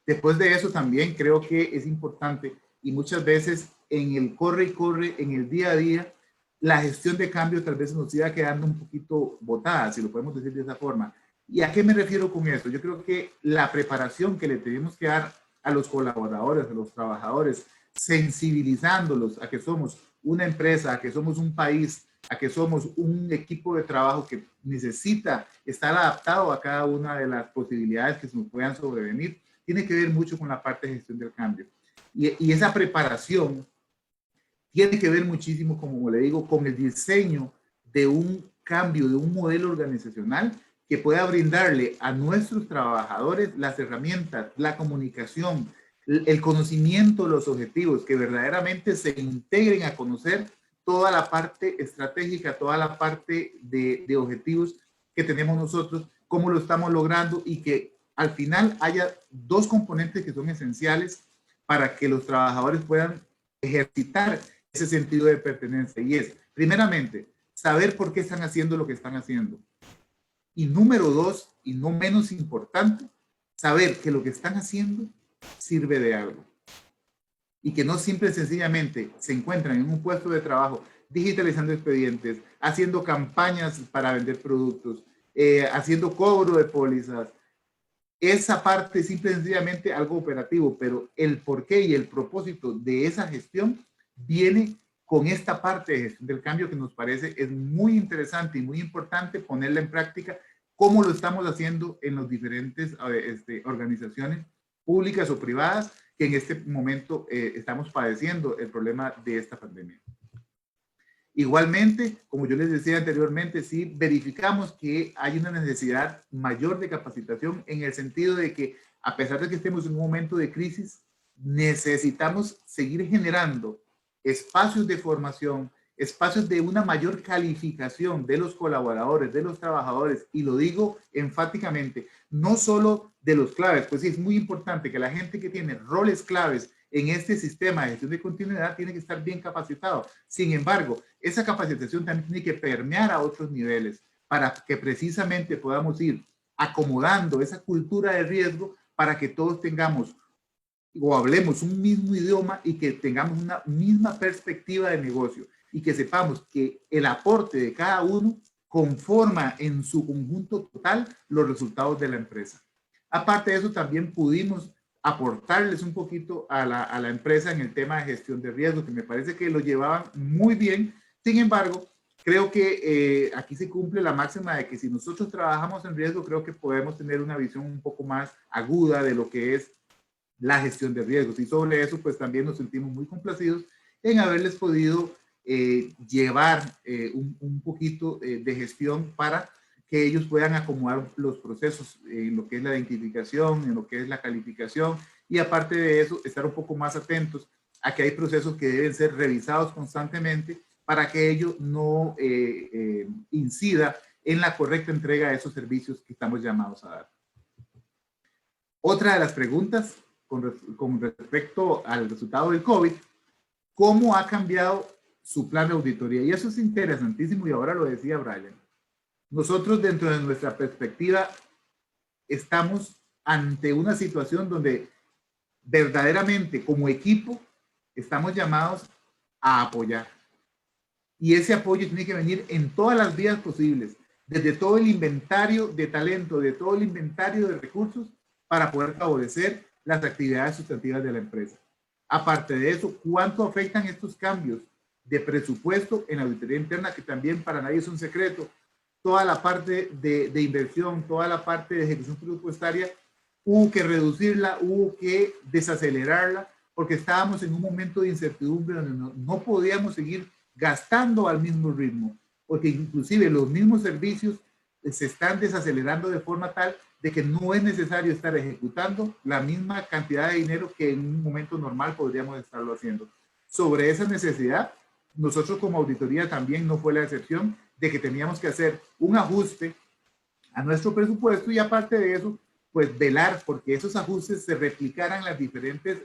Después de eso también creo que es importante, y muchas veces en el corre y corre, en el día a día, la gestión de cambio tal vez nos iba quedando un poquito botada, si lo podemos decir de esa forma. ¿Y a qué me refiero con esto? Yo creo que la preparación que le tenemos que dar a los colaboradores, a los trabajadores, sensibilizándolos a que somos una empresa, a que somos un país, a que somos un equipo de trabajo que necesita estar adaptado a cada una de las posibilidades que se nos puedan sobrevenir, tiene que ver mucho con la parte de gestión del cambio. Y esa preparación tiene que ver muchísimo, como le digo, con el diseño de un cambio, de un modelo organizacional que pueda brindarle a nuestros trabajadores las herramientas, la comunicación, el conocimiento, los objetivos, que verdaderamente se integren a conocer toda la parte estratégica, toda la parte de objetivos que tenemos nosotros, cómo lo estamos logrando, y que al final haya dos componentes que son esenciales para que los trabajadores puedan ejercitar ese sentido de pertenencia. Y es, primeramente, saber por qué están haciendo lo que están haciendo. Y número dos, y no menos importante, saber que lo que están haciendo sirve de algo. Y que no simple y sencillamente se encuentran en un puesto de trabajo digitalizando expedientes, haciendo campañas para vender productos, haciendo cobro de pólizas. Esa parte es simple y sencillamente algo operativo, pero el porqué y el propósito de esa gestión viene con esta parte de gestión del cambio que nos parece es muy interesante y muy importante ponerla en práctica, como lo estamos haciendo en las diferentes organizaciones públicas o privadas que en este momento estamos padeciendo el problema de esta pandemia. Igualmente, como yo les decía anteriormente, sí verificamos que hay una necesidad mayor de capacitación en el sentido de que, a pesar de que estemos en un momento de crisis, necesitamos seguir generando espacios de formación, espacios de una mayor calificación de los colaboradores, de los trabajadores, y lo digo enfáticamente, no solo de los claves, pues sí, es muy importante que la gente que tiene roles claves en este sistema de gestión de continuidad tiene que estar bien capacitado. Sin embargo, esa capacitación también tiene que permear a otros niveles para que precisamente podamos ir acomodando esa cultura de riesgo para que todos tengamos o hablemos un mismo idioma y que tengamos una misma perspectiva de negocio y que sepamos que el aporte de cada uno conforma en su conjunto total los resultados de la empresa. Aparte de eso, también pudimos aportarles un poquito a la empresa en el tema de gestión de riesgo, que me parece que lo llevaban muy bien. Sin embargo, creo que aquí se cumple la máxima de que si nosotros trabajamos en riesgo, creo que podemos tener una visión un poco más aguda de lo que es la gestión de riesgos. Y sobre eso, pues también nos sentimos muy complacidos en haberles podido llevar un poquito de gestión para que ellos puedan acomodar los procesos en lo que es la identificación, en lo que es la calificación, y aparte de eso, estar un poco más atentos a que hay procesos que deben ser revisados constantemente para que ello no incida en la correcta entrega de esos servicios que estamos llamados a dar. Otra de las preguntas con respecto al resultado del COVID, ¿cómo ha cambiado su plan de auditoría? Y eso es interesantísimo y ahora lo decía Brian. Nosotros, dentro de nuestra perspectiva, estamos ante una situación donde verdaderamente como equipo estamos llamados a apoyar. Y ese apoyo tiene que venir en todas las vías posibles, desde todo el inventario de talento, de todo el inventario de recursos para poder favorecer las actividades sustantivas de la empresa. Aparte de eso, ¿cuánto afectan estos cambios de presupuesto en la auditoría interna? Que también para nadie es un secreto. Toda la parte de inversión, toda la parte de ejecución presupuestaria, hubo que reducirla, hubo que desacelerarla, porque estábamos en un momento de incertidumbre donde no podíamos seguir gastando al mismo ritmo, porque inclusive los mismos servicios se están desacelerando de forma tal de que no es necesario estar ejecutando la misma cantidad de dinero que en un momento normal podríamos estarlo haciendo. Sobre esa necesidad, nosotros como auditoría también no fue la excepción, de que teníamos que hacer un ajuste a nuestro presupuesto y aparte de eso, pues velar porque esos ajustes se replicaran en los diferentes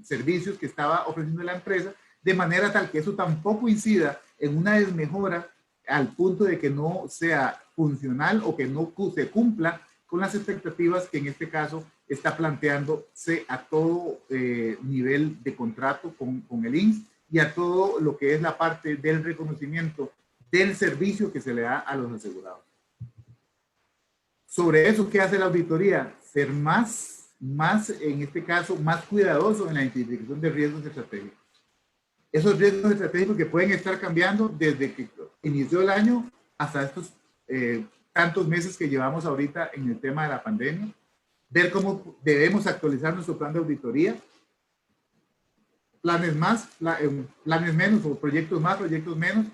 servicios que estaba ofreciendo la empresa, de manera tal que eso tampoco incida en una desmejora al punto de que no sea funcional o que no se cumpla con las expectativas que en este caso está planteándose a todo nivel de contrato con el INS y a todo lo que es la parte del reconocimiento del servicio que se le da a los asegurados. Sobre eso, ¿qué hace la auditoría? Ser más, en este caso, más cuidadoso en la identificación de riesgos estratégicos. Esos riesgos estratégicos que pueden estar cambiando desde que inició el año hasta estos tantos meses que llevamos ahorita en el tema de la pandemia. Ver cómo debemos actualizar nuestro plan de auditoría. Planes más, planes menos, o proyectos más, proyectos menos,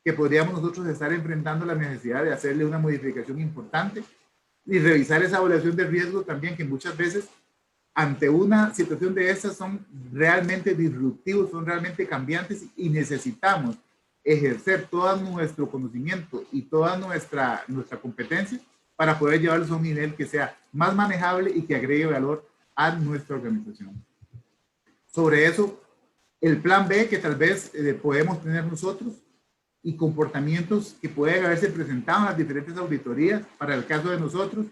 que podríamos nosotros estar enfrentando la necesidad de hacerle una modificación importante y revisar esa evaluación de riesgo también, que muchas veces ante una situación de estas son realmente disruptivos, son realmente cambiantes y necesitamos ejercer todo nuestro conocimiento y toda nuestra competencia para poder llevarlos a un nivel que sea más manejable y que agregue valor a nuestra organización. Sobre eso, el plan B que tal vez podemos tener nosotros y comportamientos que pueden haberse presentado en las diferentes auditorías. Para el caso de nosotros,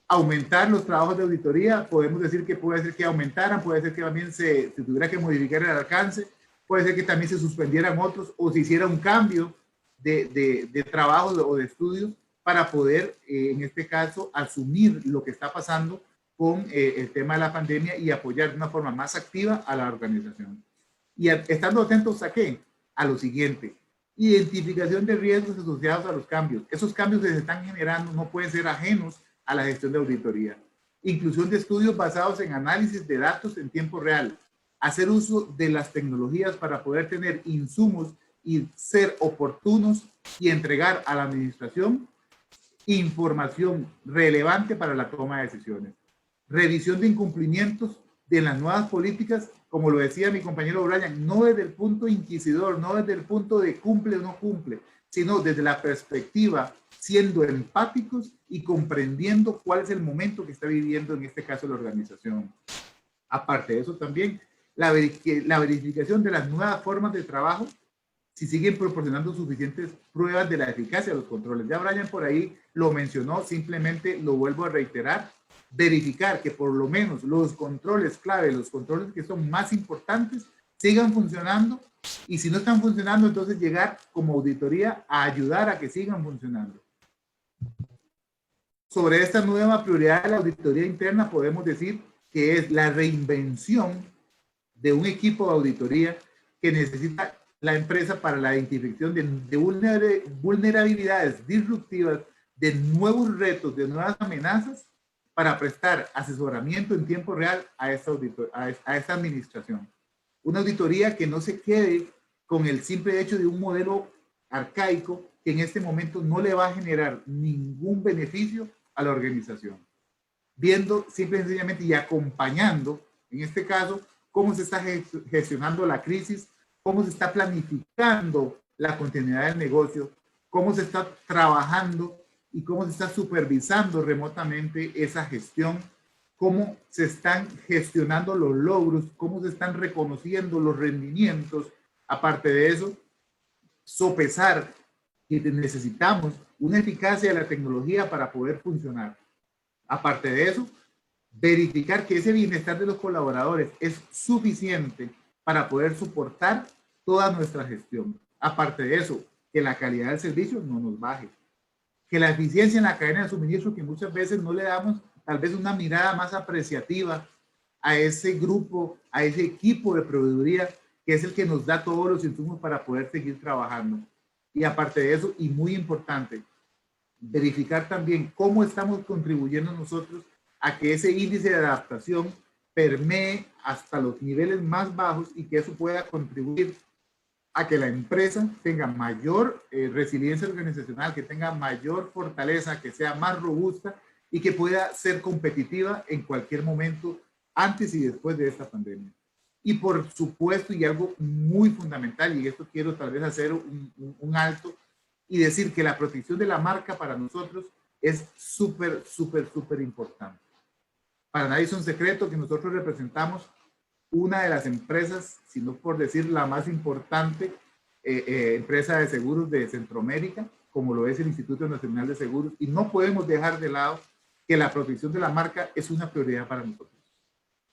aumentar los trabajos de auditoría, podemos decir que puede ser que aumentaran, puede ser que también se tuviera que modificar el alcance, puede ser que también se suspendieran otros o se hiciera un cambio de trabajos o de estudios para poder, en este caso, asumir lo que está pasando con el tema de la pandemia y apoyar de una forma más activa a la organización. Y estando atentos a qué? A lo siguiente: identificación de riesgos asociados a los cambios. Esos cambios que se están generando no pueden ser ajenos a la gestión de auditoría. Inclusión de estudios basados en análisis de datos en tiempo real. Hacer uso de las tecnologías para poder tener insumos y ser oportunos y entregar a la administración información relevante para la toma de decisiones. Revisión de incumplimientos de las nuevas políticas, como lo decía mi compañero Brian, no desde el punto inquisidor, no desde el punto de cumple o no cumple, sino desde la perspectiva siendo empáticos y comprendiendo cuál es el momento que está viviendo en este caso la organización. Aparte de eso también, la verificación de las nuevas formas de trabajo, si siguen proporcionando suficientes pruebas de la eficacia de los controles. Ya Brian por ahí lo mencionó, simplemente lo vuelvo a reiterar: verificar que por lo menos los controles clave, los controles que son más importantes, sigan funcionando, y si no están funcionando, entonces llegar como auditoría a ayudar a que sigan funcionando. Sobre esta nueva prioridad de la auditoría interna podemos decir que es la reinvención de un equipo de auditoría que necesita la empresa para la identificación de vulnerabilidades disruptivas, de nuevos retos, de nuevas amenazas, para prestar asesoramiento en tiempo real a esta administración. Una auditoría que no se quede con el simple hecho de un modelo arcaico que en este momento no le va a generar ningún beneficio a la organización. Viendo simple y sencillamente y acompañando, en este caso, cómo se está gestionando la crisis, cómo se está planificando la continuidad del negocio, cómo se está trabajando y cómo se está supervisando remotamente esa gestión, cómo se están gestionando los logros, cómo se están reconociendo los rendimientos. Aparte de eso, sopesar que necesitamos una eficacia de la tecnología para poder funcionar. Aparte de eso, verificar que ese bienestar de los colaboradores es suficiente para poder soportar toda nuestra gestión. Aparte de eso, que la calidad del servicio no nos baje. Que la eficiencia en la cadena de suministro, que muchas veces no le damos tal vez una mirada más apreciativa a ese grupo, a ese equipo de proveeduría, que es el que nos da todos los insumos para poder seguir trabajando. Y aparte de eso, y muy importante, verificar también cómo estamos contribuyendo nosotros a que ese índice de adaptación permee hasta los niveles más bajos y que eso pueda contribuir a que la empresa tenga mayor resiliencia organizacional, que tenga mayor fortaleza, que sea más robusta y que pueda ser competitiva en cualquier momento antes y después de esta pandemia. Y por supuesto, y algo muy fundamental, y esto quiero tal vez hacer un alto y decir que la protección de la marca para nosotros es súper, súper, súper importante. Para nadie es un secreto que nosotros representamos una de las empresas, si no por decir la más importante, empresa de seguros de Centroamérica, como lo es el Instituto Nacional de Seguros, y no podemos dejar de lado que la protección de la marca es una prioridad para nosotros.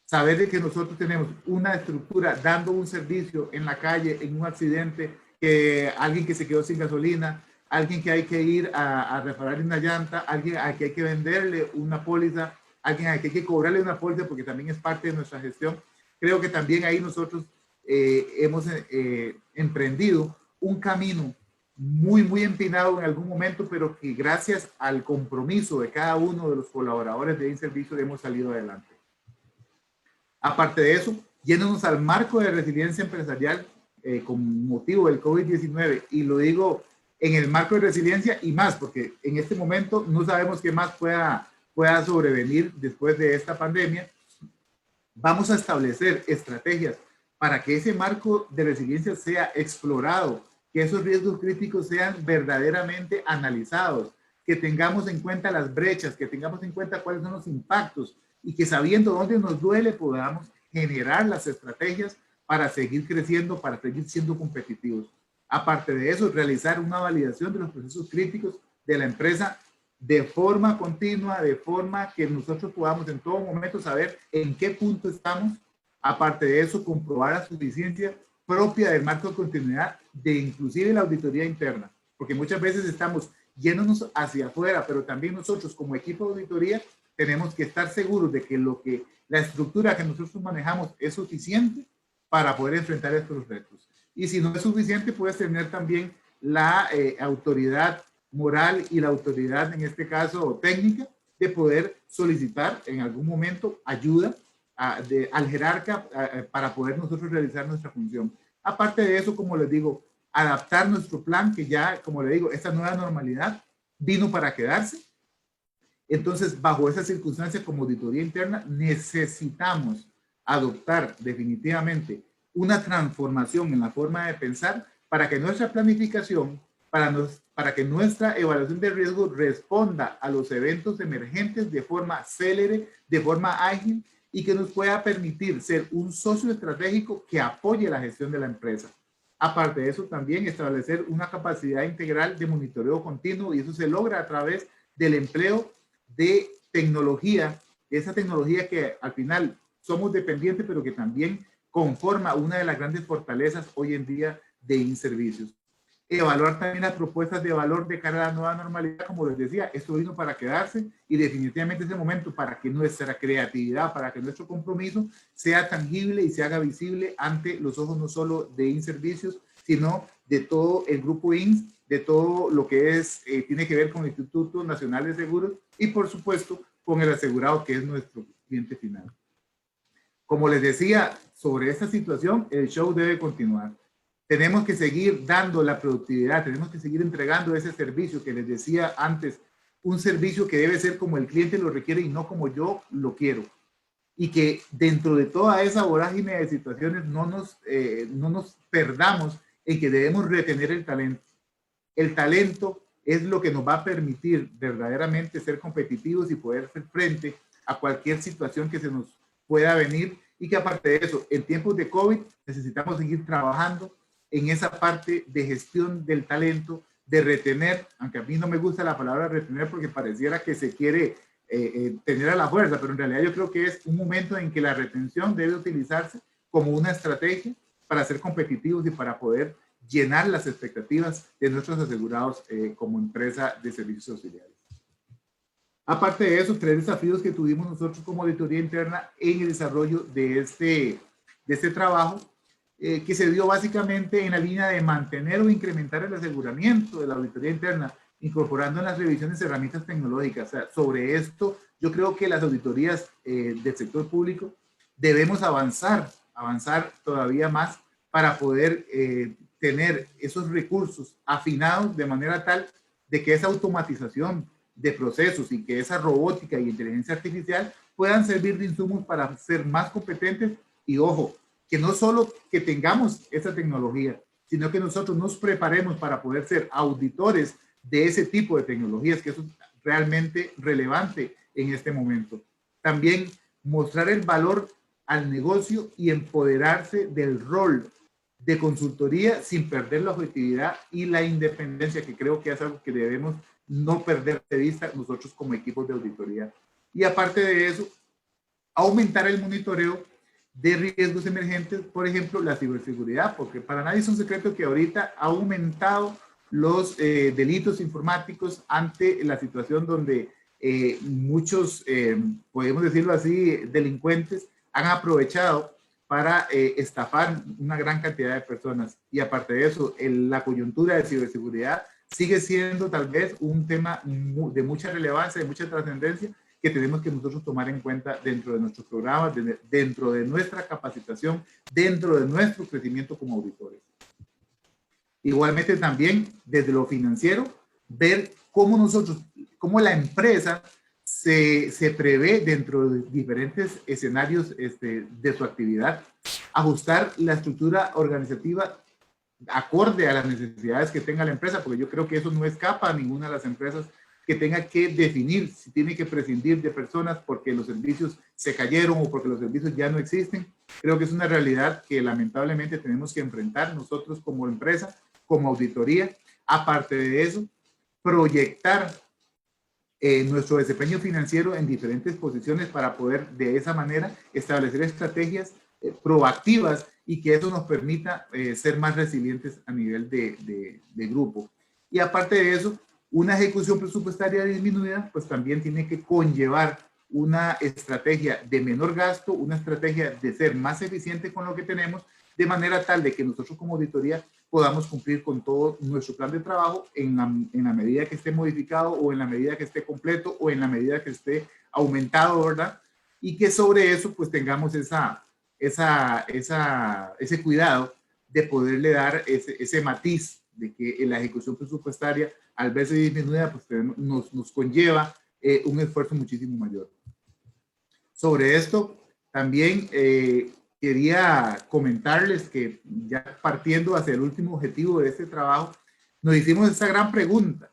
Saber de que nosotros tenemos una estructura dando un servicio en la calle, en un accidente, que alguien que se quedó sin gasolina, alguien que hay que ir a reparar una llanta, alguien a que hay que venderle una póliza, alguien a que hay que cobrarle una póliza porque también es parte de nuestra gestión. Creo que también ahí nosotros hemos emprendido un camino muy, muy empinado en algún momento, pero que gracias al compromiso de cada uno de los colaboradores de InServicio hemos salido adelante. Aparte de eso, yéndonos al marco de resiliencia empresarial con motivo del COVID-19, y lo digo en el marco de resiliencia y más, porque en este momento no sabemos qué más pueda sobrevenir después de esta pandemia. Vamos a establecer estrategias para que ese marco de resiliencia sea explorado, que esos riesgos críticos sean verdaderamente analizados, que tengamos en cuenta las brechas, que tengamos en cuenta cuáles son los impactos y que sabiendo dónde nos duele podamos generar las estrategias para seguir creciendo, para seguir siendo competitivos. Aparte de eso, realizar una validación de los procesos críticos de la empresa de forma continua, de forma que nosotros podamos en todo momento saber en qué punto estamos. Aparte de eso, comprobar la suficiencia propia del marco de continuidad de inclusive la auditoría interna, porque muchas veces estamos yéndonos hacia afuera, pero también nosotros como equipo de auditoría tenemos que estar seguros de que la estructura que nosotros manejamos es suficiente para poder enfrentar estos retos. Y si no es suficiente, puedes tener también la autoridad moral y la autoridad, en este caso técnica, de poder solicitar en algún momento ayuda al jerarca para poder nosotros realizar nuestra función. Aparte de eso, como les digo, adaptar nuestro plan, que ya, como les digo, esta nueva normalidad vino para quedarse. Entonces, bajo esa circunstancia, como auditoría interna, necesitamos adoptar definitivamente una transformación en la forma de pensar para que nuestra planificación, para que nuestra evaluación de riesgo responda a los eventos emergentes de forma célere, de forma ágil, y que nos pueda permitir ser un socio estratégico que apoye la gestión de la empresa. Aparte de eso, también establecer una capacidad integral de monitoreo continuo, y eso se logra a través del empleo de tecnología, esa tecnología que al final somos dependientes, pero que también conforma una de las grandes fortalezas hoy en día de InServicios. Evaluar también las propuestas de valor de cara a la nueva normalidad, como les decía, esto vino para quedarse, y definitivamente es el momento para que nuestra creatividad, para que nuestro compromiso sea tangible y se haga visible ante los ojos no solo de InServicios, sino de todo el grupo INS, de todo lo que es, tiene que ver con el Instituto Nacional de Seguros y por supuesto con el asegurado, que es nuestro cliente final. Como les decía, sobre esta situación, el show debe continuar. Tenemos que seguir dando la productividad, tenemos que seguir entregando ese servicio que les decía antes, un servicio que debe ser como el cliente lo requiere y no como yo lo quiero. Y que dentro de toda esa vorágine de situaciones no nos perdamos en que debemos retener el talento. El talento es lo que nos va a permitir verdaderamente ser competitivos y poder hacer frente a cualquier situación que se nos pueda venir, y que aparte de eso, en tiempos de COVID necesitamos seguir trabajando en esa parte de gestión del talento, de retener, aunque a mí no me gusta la palabra retener porque pareciera que se quiere tener a la fuerza, pero en realidad yo creo que es un momento en que la retención debe utilizarse como una estrategia para ser competitivos y para poder llenar las expectativas de nuestros asegurados como empresa de servicios auxiliares. Aparte de eso, 3 desafíos que tuvimos nosotros como auditoría interna en el desarrollo de este trabajo, que se dio básicamente en la línea de mantener o incrementar el aseguramiento de la auditoría interna, incorporando en las revisiones herramientas tecnológicas. O sea, sobre esto, yo creo que las auditorías del sector público debemos avanzar todavía más para poder tener esos recursos afinados de manera tal de que esa automatización de procesos y que esa robótica y inteligencia artificial puedan servir de insumos para ser más competentes. Y ojo, que no solo que tengamos esa tecnología, sino que nosotros nos preparemos para poder ser auditores de ese tipo de tecnologías, que eso es realmente relevante en este momento. También mostrar el valor al negocio y empoderarse del rol de consultoría sin perder la objetividad y la independencia, que creo que es algo que debemos no perder de vista nosotros como equipos de auditoría. Y aparte de eso, aumentar el monitoreo de riesgos emergentes, por ejemplo, la ciberseguridad, porque para nadie es un secreto que ahorita ha aumentado los delitos informáticos ante la situación donde muchos, podemos decirlo así, delincuentes han aprovechado para estafar una gran cantidad de personas. Y aparte de eso, la coyuntura de ciberseguridad sigue siendo tal vez un tema de mucha relevancia, de mucha trascendencia, que tenemos que nosotros tomar en cuenta dentro de nuestros programas, dentro de nuestra capacitación, dentro de nuestro crecimiento como auditores. Igualmente también desde lo financiero, ver cómo la empresa se prevé dentro de diferentes escenarios de su actividad, ajustar la estructura organizativa acorde a las necesidades que tenga la empresa, porque yo creo que eso no escapa a ninguna de las empresas que tenga que definir si tiene que prescindir de personas porque los servicios se cayeron o porque los servicios ya no existen. Creo que es una realidad que lamentablemente tenemos que enfrentar nosotros como empresa, como auditoría. Aparte de eso, proyectar nuestro desempeño financiero en diferentes posiciones para poder de esa manera establecer estrategias proactivas y que eso nos permita ser más resilientes a nivel de grupo. Y aparte de eso, una ejecución presupuestaria disminuida, pues también tiene que conllevar una estrategia de menor gasto, una estrategia de ser más eficiente con lo que tenemos, de manera tal de que nosotros como auditoría podamos cumplir con todo nuestro plan de trabajo en la medida que esté modificado o en la medida que esté completo o en la medida que esté aumentado, ¿verdad? Y que sobre eso pues tengamos ese cuidado de poderle dar ese matiz de que la ejecución presupuestaria al verse disminuida pues nos conlleva un esfuerzo muchísimo mayor. Sobre esto también quería comentarles que ya partiendo hacia el último objetivo de este trabajo, nos hicimos esta gran pregunta.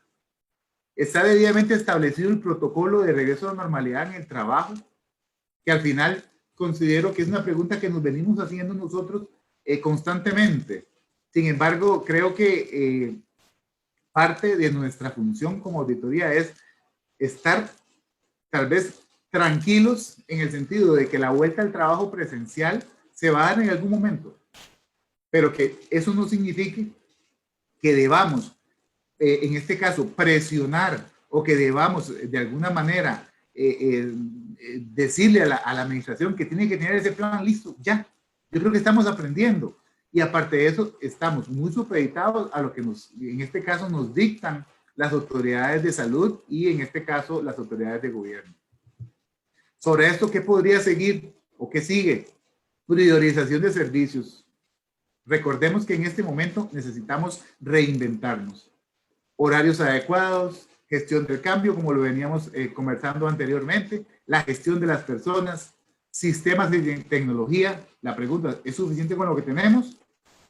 ¿Está debidamente establecido el protocolo de regreso a la normalidad en el trabajo? Que al final considero que es una pregunta que nos venimos haciendo nosotros constantemente. Sin embargo, creo que parte de nuestra función como auditoría es estar tal vez tranquilos en el sentido de que la vuelta al trabajo presencial se va a dar en algún momento, pero que eso no signifique que debamos, en este caso, presionar o que debamos de alguna manera decirle a la administración que tiene que tener ese plan listo ya. Yo creo que estamos aprendiendo y aparte de eso estamos muy supeditados a lo que en este caso nos dictan las autoridades de salud y en este caso las autoridades de gobierno. Sobre esto, ¿qué podría seguir o qué sigue? Priorización de servicios. Recordemos que en este momento necesitamos reinventarnos. Horarios adecuados, gestión del cambio, como lo veníamos conversando anteriormente, la gestión de las personas, sistemas de tecnología. La pregunta, ¿es suficiente con lo que tenemos?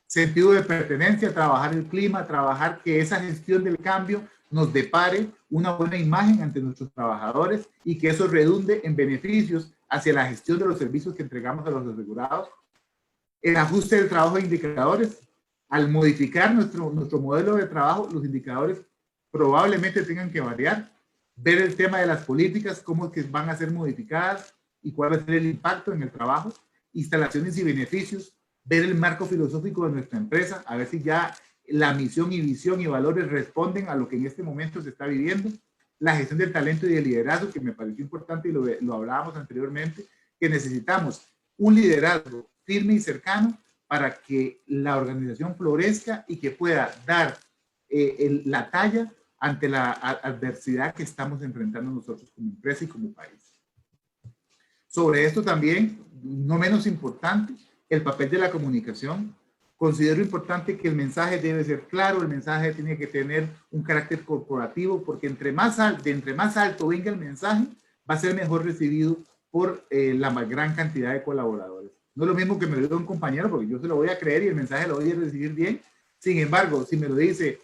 Sentido de pertenencia, trabajar el clima, trabajar que esa gestión del cambio nos depare una buena imagen ante nuestros trabajadores y que eso redunde en beneficios hacia la gestión de los servicios que entregamos a los asegurados. El ajuste del trabajo de indicadores. Al modificar nuestro modelo de trabajo, los indicadores probablemente tengan que variar. Ver el tema de las políticas, cómo que van a ser modificadas y cuál va a ser el impacto en el trabajo. Instalaciones y beneficios. Ver el marco filosófico de nuestra empresa, a ver si ya la misión y visión y valores responden a lo que en este momento se está viviendo. La gestión del talento y del liderazgo, que me pareció importante y lo hablábamos anteriormente, que necesitamos un liderazgo firme y cercano para que la organización florezca y que pueda dar la talla ante la adversidad que estamos enfrentando nosotros como empresa y como país. Sobre esto también, no menos importante, el papel de la comunicación. Considero importante que el mensaje debe ser claro, el mensaje tiene que tener un carácter corporativo, porque entre más alto venga el mensaje, va a ser mejor recibido por la más gran cantidad de colaboradores. No es lo mismo que me lo diga un compañero, porque yo se lo voy a creer y el mensaje lo voy a recibir bien. Sin embargo, si me lo dice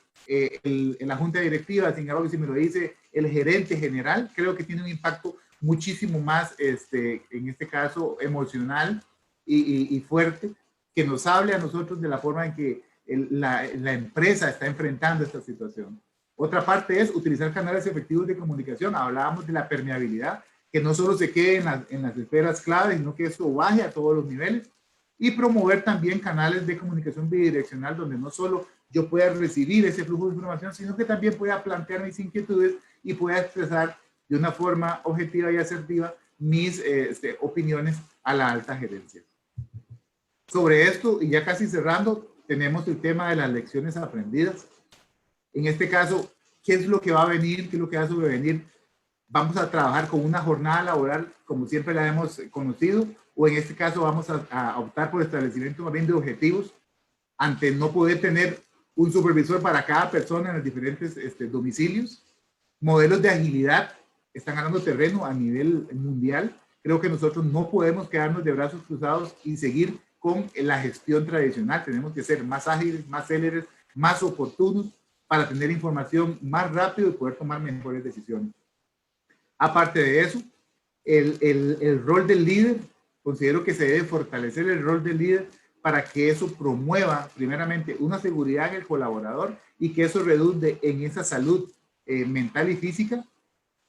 la junta directiva, sin embargo, si me lo dice el gerente general, creo que tiene un impacto muchísimo más, en este caso, emocional y fuerte, que nos hable a nosotros de la forma en que la empresa está enfrentando esta situación. Otra parte es utilizar canales efectivos de comunicación. Hablábamos de la permeabilidad, que no solo se quede en las esferas claves, sino que eso baje a todos los niveles. Y promover también canales de comunicación bidireccional, donde no solo yo pueda recibir ese flujo de información, sino que también pueda plantear mis inquietudes y pueda expresar de una forma objetiva y asertiva mis opiniones a la alta gerencia. Sobre esto, y ya casi cerrando, tenemos el tema de las lecciones aprendidas. En este caso, ¿qué es lo que va a venir? ¿Qué es lo que va a sobrevenir? Vamos a trabajar con una jornada laboral como siempre la hemos conocido, o en este caso vamos a optar por establecimiento más bien de objetivos ante no poder tener un supervisor para cada persona en los diferentes domicilios. Modelos de agilidad están ganando terreno a nivel mundial. Creo que nosotros no podemos quedarnos de brazos cruzados y seguir con la gestión tradicional. Tenemos que ser más ágiles, más céleres, más oportunos para tener información más rápido y poder tomar mejores decisiones. Aparte de eso, el rol del líder, considero que se debe fortalecer el rol del líder para que eso promueva primeramente una seguridad en el colaborador y que eso redunde en esa salud mental y física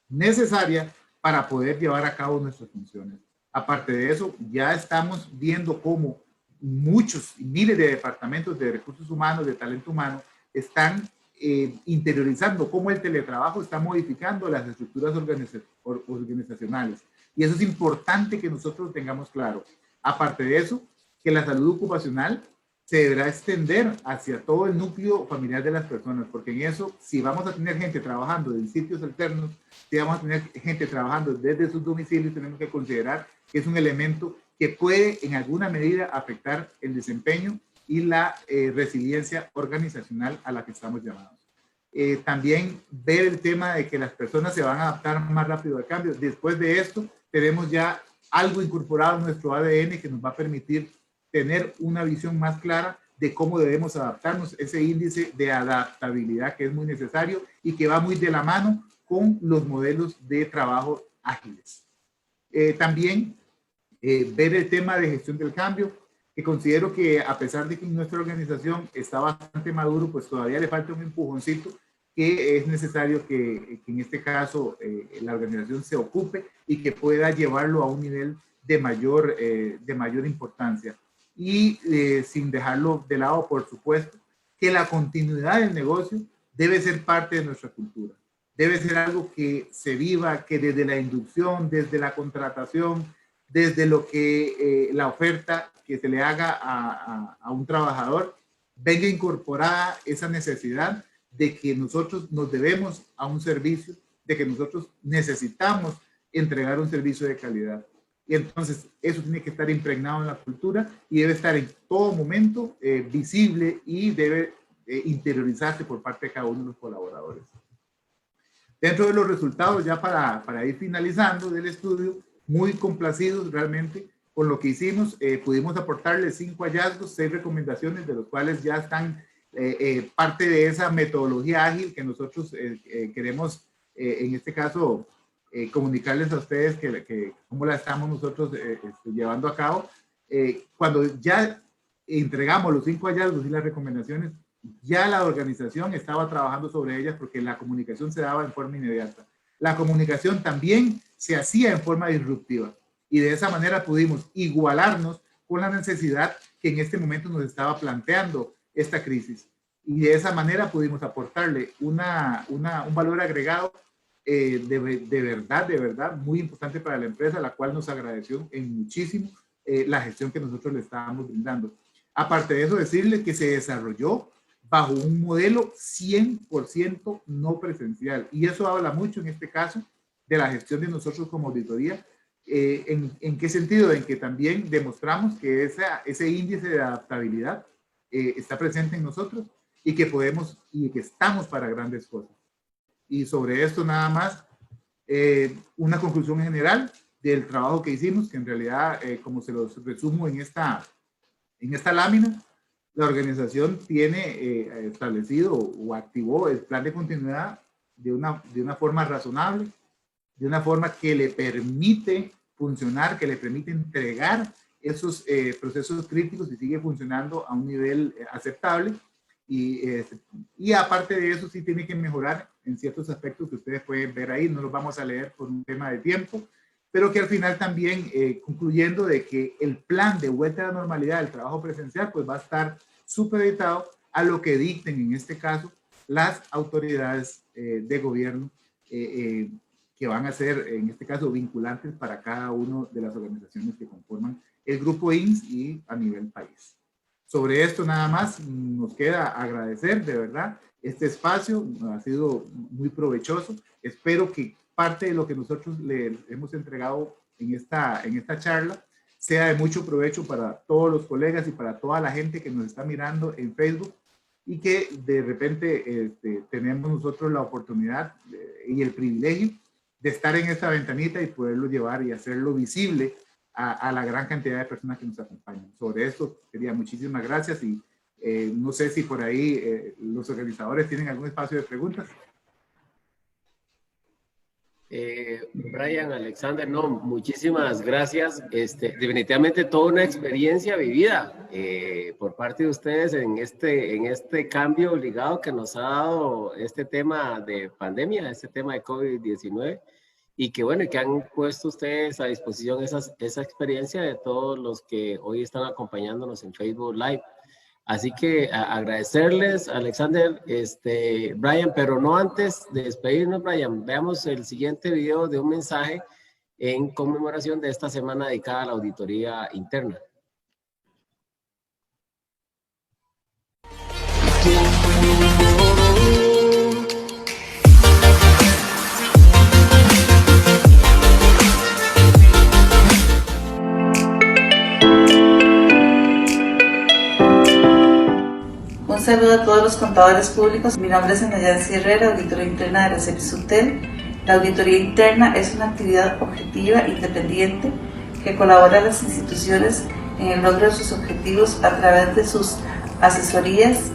necesaria para poder llevar a cabo nuestras funciones. Aparte de eso, ya estamos viendo cómo muchos, miles de departamentos de recursos humanos, de talento humano, están interiorizando cómo el teletrabajo está modificando las estructuras organizacionales. Y eso es importante que nosotros tengamos claro. Aparte de eso, que la salud ocupacional se deberá extender hacia todo el núcleo familiar de las personas, porque en eso, si vamos a tener gente trabajando en sitios alternos, si vamos a tener gente trabajando desde sus domicilios, tenemos que considerar que es un elemento que puede en alguna medida afectar el desempeño y la resiliencia organizacional a la que estamos llamados. También ver el tema de que las personas se van a adaptar más rápido al cambio. Después de esto, tenemos ya algo incorporado en nuestro ADN que nos va a permitir tener una visión más clara de cómo debemos adaptarnos, ese índice de adaptabilidad que es muy necesario y que va muy de la mano con los modelos de trabajo ágiles. También ver el tema de gestión del cambio, que considero que a pesar de que nuestra organización está bastante maduro, pues todavía le falta un empujoncito que es necesario que en este caso la organización se ocupe y que pueda llevarlo a un nivel de mayor importancia. Y sin dejarlo de lado, por supuesto, que la continuidad del negocio debe ser parte de nuestra cultura. Debe ser algo que se viva, que desde la inducción, desde la contratación, desde lo que la oferta que se le haga a un trabajador, venga incorporada esa necesidad de que nosotros nos debemos a un servicio, de que nosotros necesitamos entregar un servicio de calidad. Y entonces eso tiene que estar impregnado en la cultura y debe estar en todo momento visible y debe interiorizarse por parte de cada uno de los colaboradores. Dentro de los resultados, ya para ir finalizando del estudio, muy complacidos realmente con lo que hicimos. Pudimos aportarle 5 hallazgos, 6 recomendaciones, de los cuales ya están parte de esa metodología ágil que nosotros queremos, en este caso, comunicarles a ustedes que cómo la estamos nosotros llevando a cabo. Cuando ya entregamos los 5 hallazgos y las recomendaciones, ya la organización estaba trabajando sobre ellas porque la comunicación se daba en forma inmediata. La comunicación también se hacía en forma disruptiva y de esa manera pudimos igualarnos con la necesidad que en este momento nos estaba planteando esta crisis. Y de esa manera pudimos aportarle un valor agregado de verdad, muy importante para la empresa, la cual nos agradeció en muchísimo la gestión que nosotros le estábamos brindando. Aparte de eso, decirle que se desarrolló bajo un modelo 100% no presencial. Y eso habla mucho en este caso de la gestión de nosotros como auditoría. ¿En qué sentido? En que también demostramos que ese índice de adaptabilidad está presente en nosotros y que podemos y que estamos para grandes cosas. Y sobre esto nada más, una conclusión general del trabajo que hicimos, que en realidad, como se los resumo en esta lámina, la organización tiene establecido o activó el plan de continuidad de una forma razonable, de una forma que le permite funcionar, que le permite entregar esos procesos críticos y sigue funcionando a un nivel aceptable. Y aparte de eso, sí tiene que mejorar en ciertos aspectos que ustedes pueden ver ahí, no los vamos a leer por un tema de tiempo, pero que al final también, concluyendo de que el plan de vuelta a la normalidad del trabajo presencial, pues va a estar supeditado a lo que dicten, en este caso, las autoridades de gobierno, que van a ser, en este caso, vinculantes para cada una de las organizaciones que conforman el grupo INS y a nivel país. Sobre esto nada más nos queda agradecer de verdad este espacio, ha sido muy provechoso. Espero que parte de lo que nosotros le hemos entregado en esta charla sea de mucho provecho para todos los colegas y para toda la gente que nos está mirando en Facebook y que de repente tenemos nosotros la oportunidad y el privilegio de estar en esta ventanita y poderlo llevar y hacerlo visible a la gran cantidad de personas que nos acompañan. Sobre esto quería muchísimas gracias y no sé si por ahí los organizadores tienen algún espacio de preguntas. Brian, Alexander, no, muchísimas gracias. Definitivamente toda una experiencia vivida por parte de ustedes en este cambio obligado que nos ha dado este tema de pandemia, este tema de COVID-19. Y que bueno, que han puesto ustedes a disposición esa experiencia de todos los que hoy están acompañándonos en Facebook Live. Así que agradecerles, Alexander, Brian, pero no antes de despedirnos, Brian, veamos el siguiente video de un mensaje en conmemoración de esta semana dedicada a la auditoría interna. saludo a todos los contadores públicos. Mi nombre es Enayansi Herrera, auditora interna de la CEPISUTEL. La auditoría interna es una actividad objetiva, independiente, que colabora a las instituciones en el logro de sus objetivos a través de sus asesorías,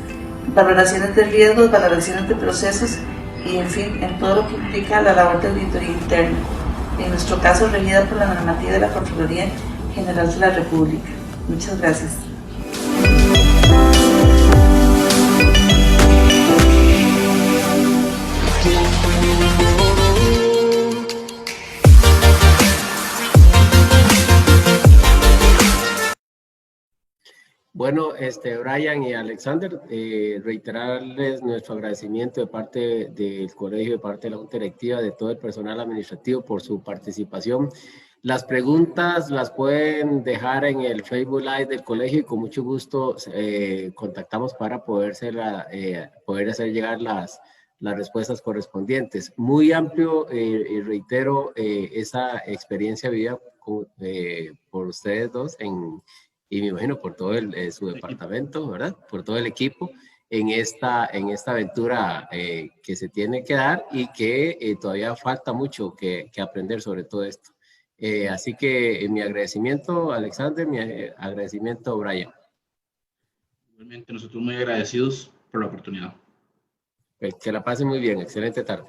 valoraciones de riesgos, valoraciones de procesos y, en fin, en todo lo que implica la labor de auditoría interna. En nuestro caso, regida por la normativa de la Contraloría General de la República. Muchas gracias. Bueno, Brian y Alexander, reiterarles nuestro agradecimiento de parte del colegio, de parte de la Junta Directiva, de todo el personal administrativo por su participación. Las preguntas las pueden dejar en el Facebook Live del colegio y con mucho gusto contactamos para poder hacer llegar las respuestas correspondientes. Muy amplio, y reitero, esa experiencia vivida por ustedes dos y me imagino por todo su departamento, ¿verdad? Por todo el equipo en esta aventura que se tiene que dar y que todavía falta mucho que aprender sobre todo esto. Así que mi agradecimiento, Alexander, mi agradecimiento, Brian. Igualmente, nosotros muy agradecidos por la oportunidad. Que la pasen muy bien, excelente tarde.